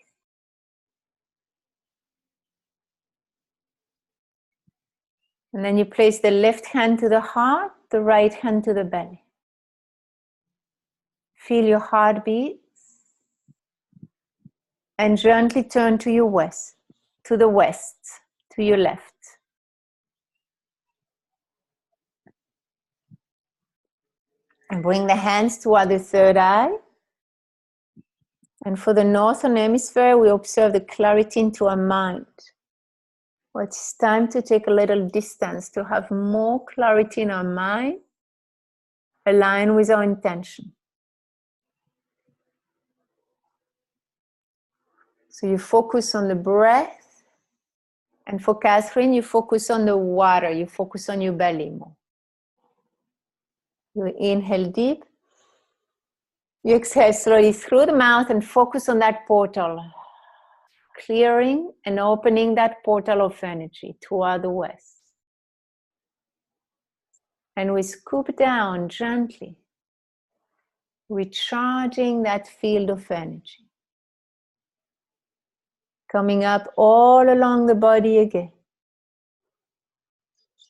And then you place the left hand to the heart, the right hand to the belly. Feel your heartbeats. And gently turn to your west, to the west, to your left. And bring the hands toward the third eye. And for the northern hemisphere, we observe the clarity into our mind. Well, it's time to take a little distance to have more clarity in our mind, align with our intention. So you focus on the breath. And for Catherine, you focus on the water. You focus on your belly more. You inhale deep. You exhale slowly through the mouth and focus on that portal. Clearing and opening that portal of energy toward the west. And we scoop down gently, recharging that field of energy. Coming up all along the body again.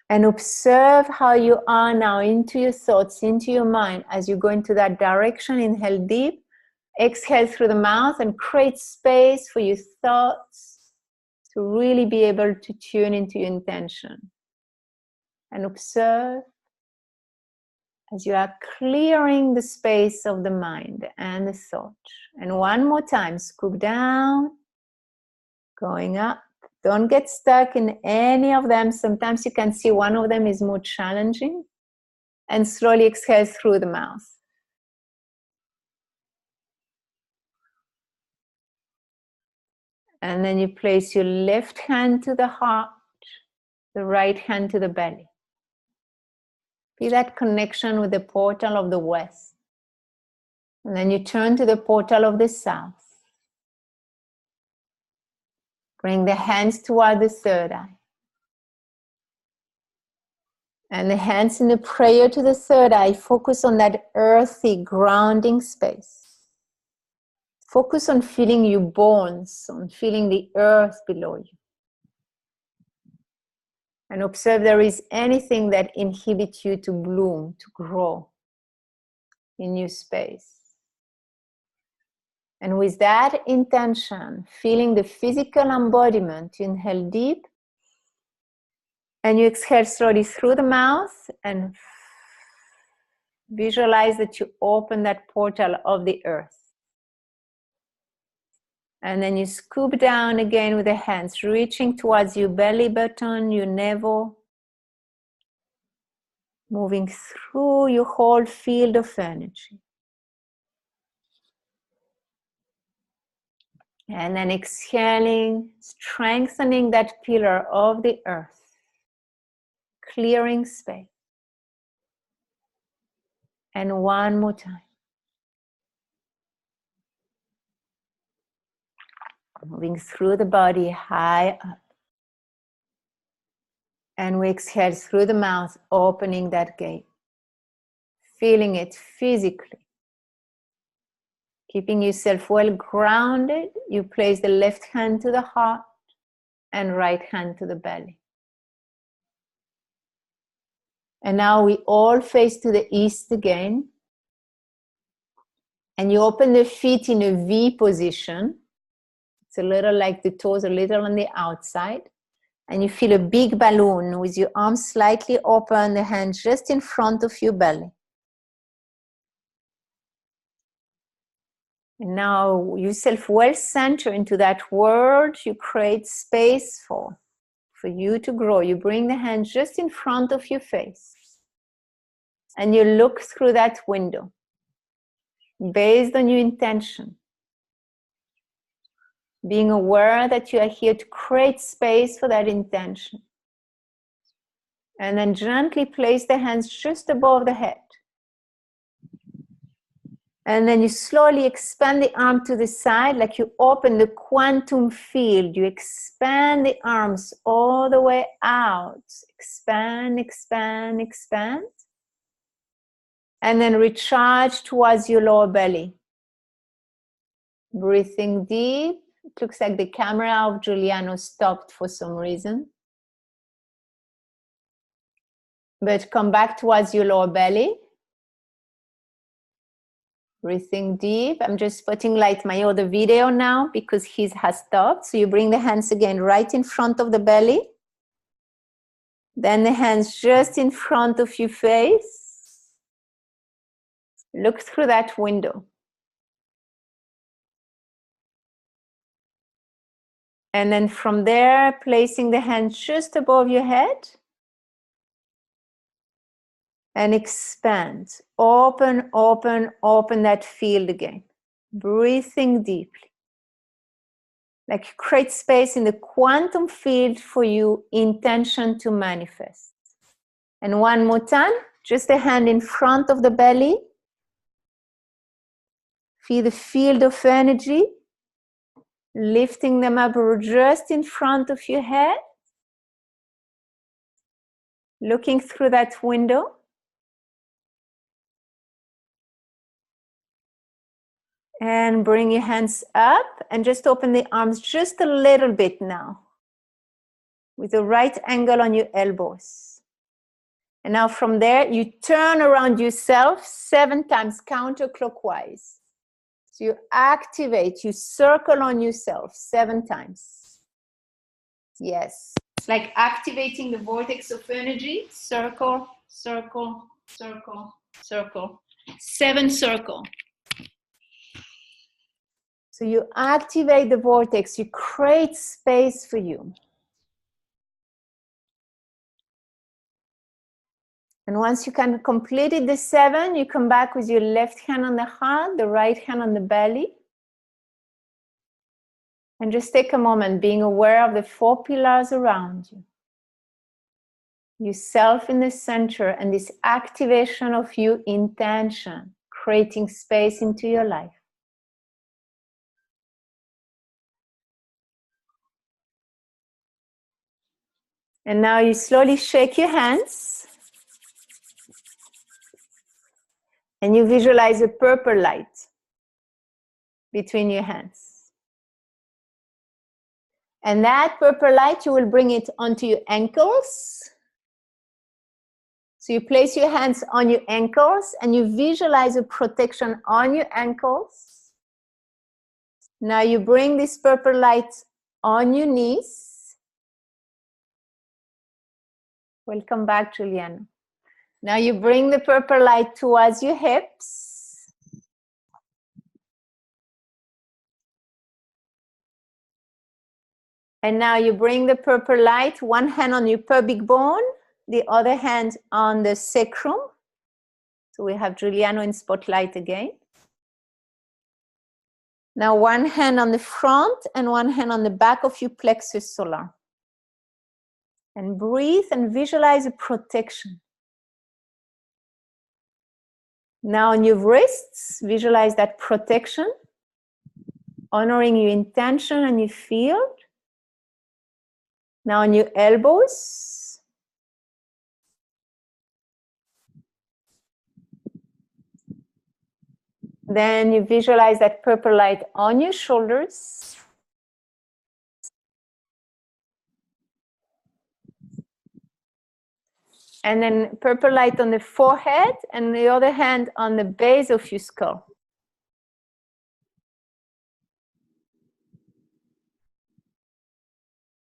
And observe how you are now into your thoughts, into your mind. As you go into that direction, inhale deep, exhale through the mouth, and create space for your thoughts to really be able to tune into your intention. And observe as you are clearing the space of the mind and the thought. And one more time, scoop down, going up. Don't get stuck in any of them. Sometimes you can see one of them is more challenging. And slowly exhale through the mouth. And then you place your left hand to the heart, the right hand to the belly. Feel that connection with the portal of the west. And then you turn to the portal of the south. Bring the hands toward the third eye. And the hands in the prayer to the third eye, focus on that earthy, grounding space. Focus on feeling your bones, on feeling the earth below you. And observe there is anything that inhibits you to bloom, to grow in new space. And with that intention, feeling the physical embodiment, you inhale deep. And you exhale slowly through the mouth and visualize that you open that portal of the earth. And then you scoop down again with the hands, reaching towards your belly button, your navel, moving through your whole field of energy. And then exhaling, strengthening that pillar of the earth. Clearing space. And one more time. Moving through the body, high up. And we exhale through the mouth, opening that gate. Feeling it physically. Keeping yourself well grounded, you place the left hand to the heart and right hand to the belly. And now we all face to the east again. And you open the feet in a V position. It's a little like the toes, a little on the outside. And you feel a big balloon with your arms slightly open, the hands just in front of your belly. And now yourself well center into that world you create space for you to grow. You bring the hands just in front of your face. And you look through that window based on your intention. Being aware that you are here to create space for that intention. And then gently place the hands just above the head. And then you slowly expand the arm to the side like you open the quantum field. You expand the arms all the way out. Expand, expand, expand. And then recharge towards your lower belly. Breathing deep. It looks like the camera of Giuliano stopped for some reason. But come back towards your lower belly. Breathing deep. I'm just putting like my other video now because his has stopped. So you bring the hands again right in front of the belly. Then the hands just in front of your face. Look through that window. And then from there, placing the hands just above your head. And expand. Open, open, open that field again. Breathing deeply. Like create space in the quantum field for you, intention to manifest. And one more time, just a hand in front of the belly. Feel the field of energy. Lifting them up just in front of your head. Looking through that window. And bring your hands up and just open the arms just a little bit now. With the right angle on your elbows. And now from there, you turn around yourself 7 times counterclockwise. So you activate, you circle on yourself 7 times. Yes. It's like activating the vortex of energy. Circle, circle, circle, circle. 7 circle. So you activate the vortex, you create space for you. And once you can complete it, the 7, you come back with your left hand on the heart, the right hand on the belly. And just take a moment being aware of the 4 pillars around you. Yourself in the center and this activation of your intention, creating space into your life. And now you slowly shake your hands. And you visualize a purple light between your hands. And that purple light, you will bring it onto your ankles. So you place your hands on your ankles and you visualize a protection on your ankles. Now you bring this purple light on your knees. Welcome back, Juliana. Now you bring the purple light towards your hips. And now you bring the purple light, one hand on your pubic bone, the other hand on the sacrum. So we have Giuliano in spotlight again. Now one hand on the front and one hand on the back of your plexus solar. And breathe and visualize a protection. Now on your wrists, visualize that protection, honoring your intention and your field. Now on your elbows. Then you visualize that purple light on your shoulders. And then purple light on the forehead and the other hand on the base of your skull.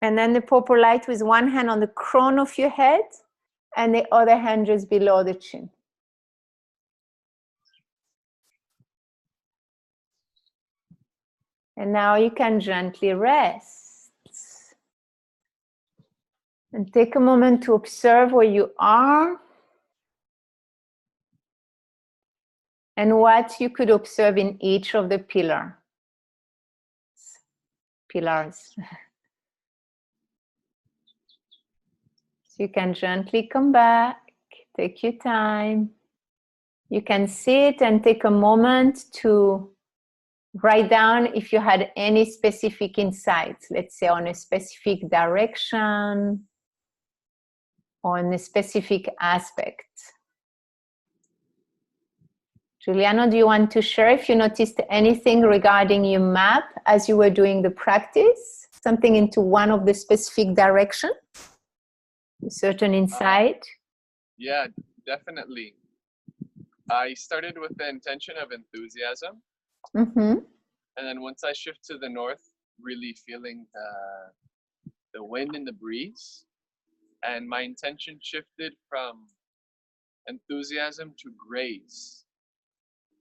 And then the purple light with one hand on the crown of your head and the other hand just below the chin. And now you can gently rest. And take a moment to observe where you are and what you could observe in each of the pillars. So you can gently come back, take your time. You can sit and take a moment to write down if you had any specific insights, let's say on a specific direction or in a specific aspect. Giuliano, do you want to share if you noticed anything regarding your map as you were doing the practice? Something into one of the specific direction? A certain insight? Yeah, definitely. I started with the intention of enthusiasm. Mm-hmm. And then once I shift to the north, really feeling the wind and the breeze. And my intention shifted from enthusiasm to grace.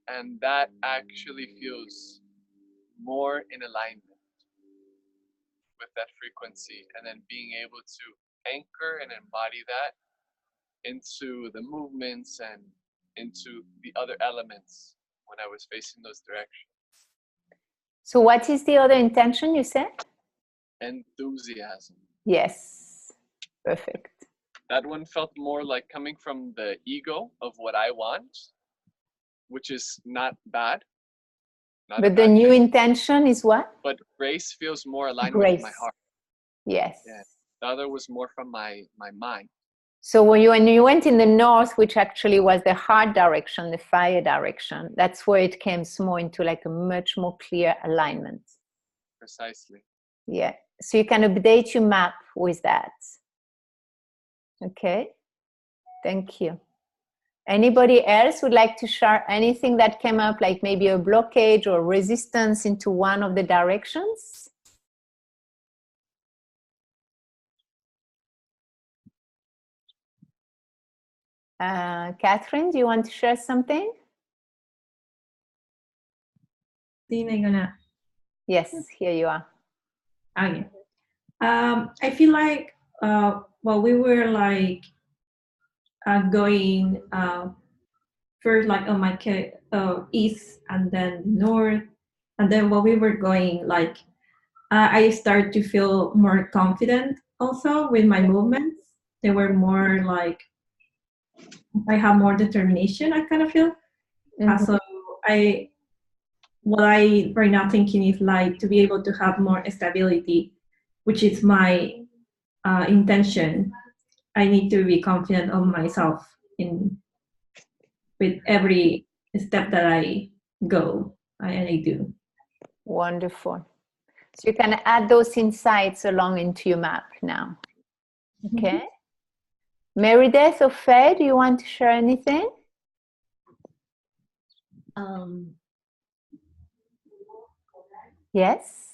And that actually feels more in alignment with that frequency. And then being able to anchor and embody that into the movements and into the other elements when I was facing those directions. So what is the other intention you said? Enthusiasm. Yes, perfect. That one felt more like coming from the ego of what I want, which is not bad. But the new intention is what? But grace feels more aligned with my heart. Yes. Yeah. The other was more from my mind. So when you went in the north, which actually was the heart direction, the fire direction, that's where it came more into like a much more clear alignment. Precisely. Yeah. So you can update your map with that. Okay. Thank you. Anybody else would like to share anything that came up, like maybe a blockage or resistance into one of the directions? Catherine, do you want to share something? Yes, here you are. Okay. I feel like, well, we were like going first like on my east and then north, and then while we were going, like I started to feel more confident also with my movements. They were more like I have more determination, I kind of feel. So what I right now thinking is like to be able to have more stability, which is my intention. I need to be confident of myself in with every step that I go. I do. Wonderful. So you can add those insights along into your map now. Okay. Meredith or Faye, do you want to share anything? Yes.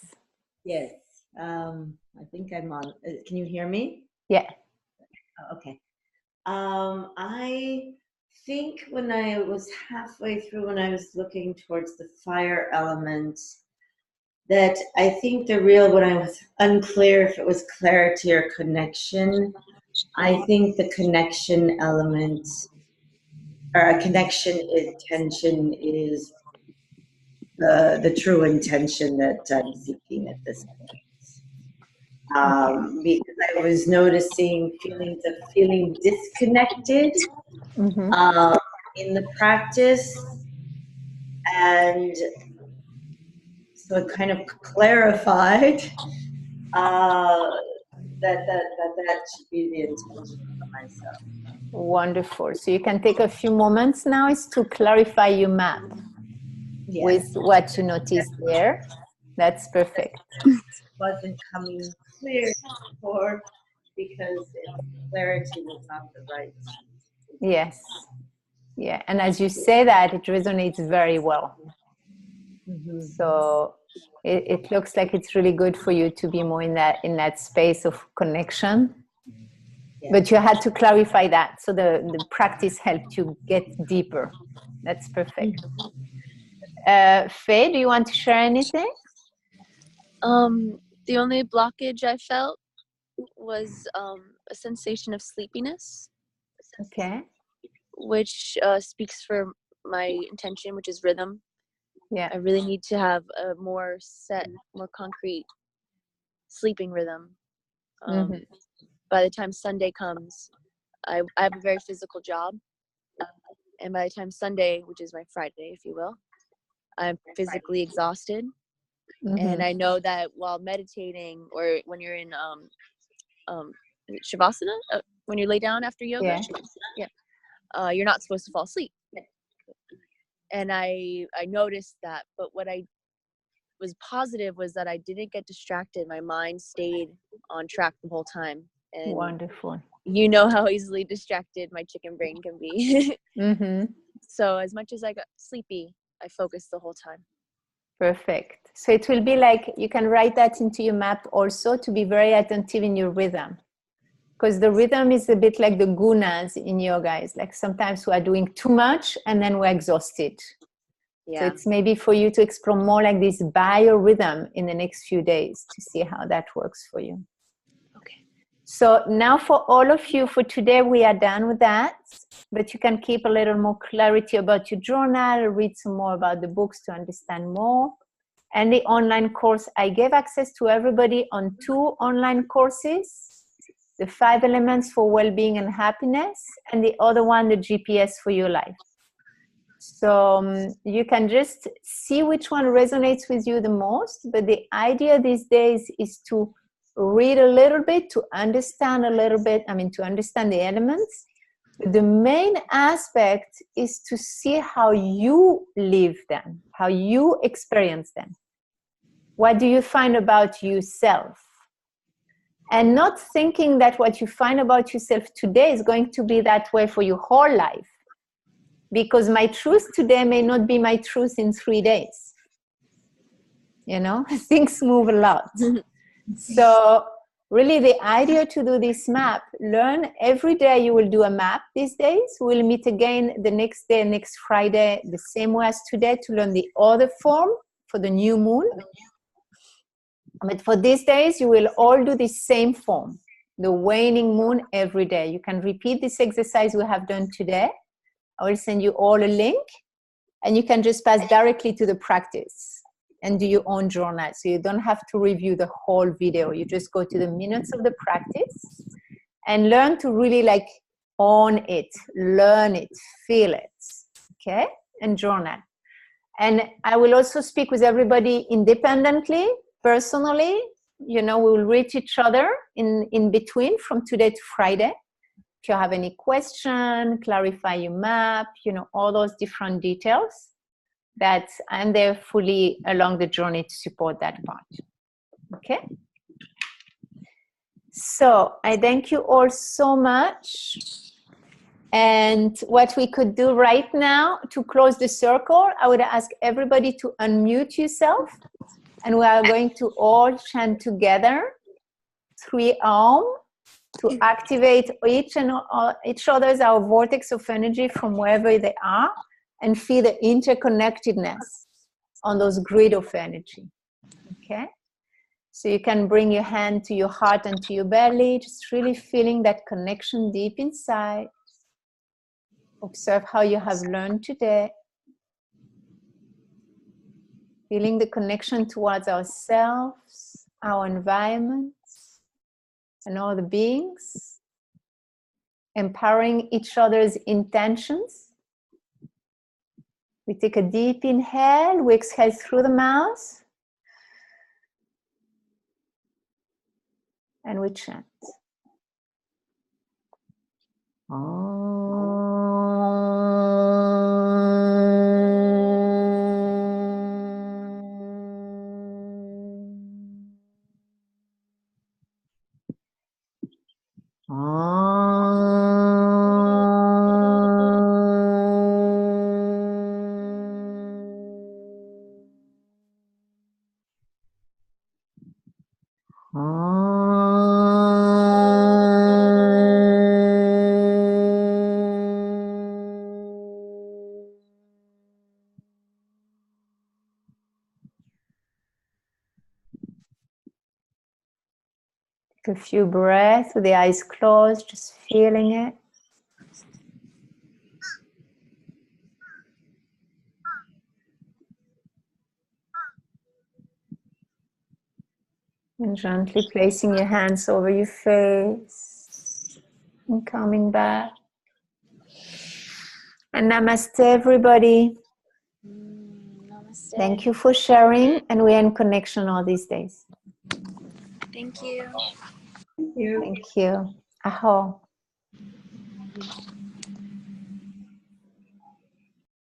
Yes. I think I'm on. Can you hear me? Yeah. Oh, okay. I think when I was halfway through, when I was looking towards the fire element, that I think when I was unclear if it was clarity or connection, I think the connection element, or a connection intention, is the true intention that I'm seeking at this point. Because I was noticing feelings of feeling disconnected in the practice, and so it kind of clarified that should be the intention for myself. Wonderful. So you can take a few moments now is to clarify your map with what you noticed there. That's perfect. Wasn't coming clear before because clarity was not the right. Yes. Yeah. And as you say that, it resonates very well. So it looks like it's really good for you to be more in that space of connection. But you had to clarify that. So the practice helped you get deeper. That's perfect. Faye, do you want to share anything? The only blockage I felt was a sensation of sleepiness. Okay. Which speaks for my intention, which is rhythm. Yeah. I really need to have a more set, more concrete sleeping rhythm. By the time Sunday comes, I have a very physical job. And by the time Sunday, which is my Friday, if you will, I'm physically exhausted. And I know that while meditating, or when you're in Shavasana, when you lay down after yoga, you're not supposed to fall asleep. And I noticed that, but what I was positive was that I didn't get distracted. My mind stayed on track the whole time. And wonderful. You know how easily distracted my chicken brain can be. So as much as I got sleepy, I focused the whole time. Perfect. So it will be like, you can write that into your map also, to be very attentive in your rhythm. Because the rhythm is a bit like the gunas in yoga. It's like sometimes we are doing too much and then we're exhausted. So it's maybe for you to explore more like this biorhythm in the next few days to see how that works for you. Okay. So now for all of you, for today, we are done with that. But you can keep a little more clarity about your journal, read some more about the books to understand more. And the online course, I gave access to everybody on 2 online courses. The 5 elements for well-being and happiness, and the other one, the GPS for your life. So you can just see which one resonates with you the most. But the idea these days is to read a little bit, to understand a little bit, to understand the elements. The main aspect is to see how you live them, how you experience them. What do you find about yourself? And not thinking that what you find about yourself today is going to be that way for your whole life. Because my truth today may not be my truth in 3 days. You know, things move a lot. So really the idea to do this map, learn every day you will do a map these days. We'll meet again the next day, next Friday, the same way as today to learn the other form for the new moon. But for these days, you will all do the same form, the waning moon every day. You can repeat this exercise we have done today. I will send you all a link and you can just pass directly to the practice and do your own journal. So you don't have to review the whole video. You just go to the minutes of the practice and learn to really like own it, learn it, feel it, okay? And journal. And I will also speak with everybody independently, personally. You know, we will reach each other in between from today to Friday. If you have any question, clarify your map, you know, all those different details, that I'm there fully along the journey to support that part. Okay? So I thank you all so much. And what we could do right now to close the circle, I would ask everybody to unmute yourself. And we are going to all chant together 3 Aum to activate each other's our vortex of energy from wherever they are and feel the interconnectedness on those grid of energy. Okay? So you can bring your hand to your heart and to your belly, just really feeling that connection deep inside. Observe how you have learned today. Feeling the connection towards ourselves, our environment, and all the beings. Empowering each other's intentions. We take a deep inhale, we exhale through the mouth. And we chant. Take a few breaths with the eyes closed, just feeling it. And gently placing your hands over your face and coming back. And namaste, everybody. Namaste. Thank you for sharing, and we're in connection all these days. Thank you. Thank you. Thank you. Aho.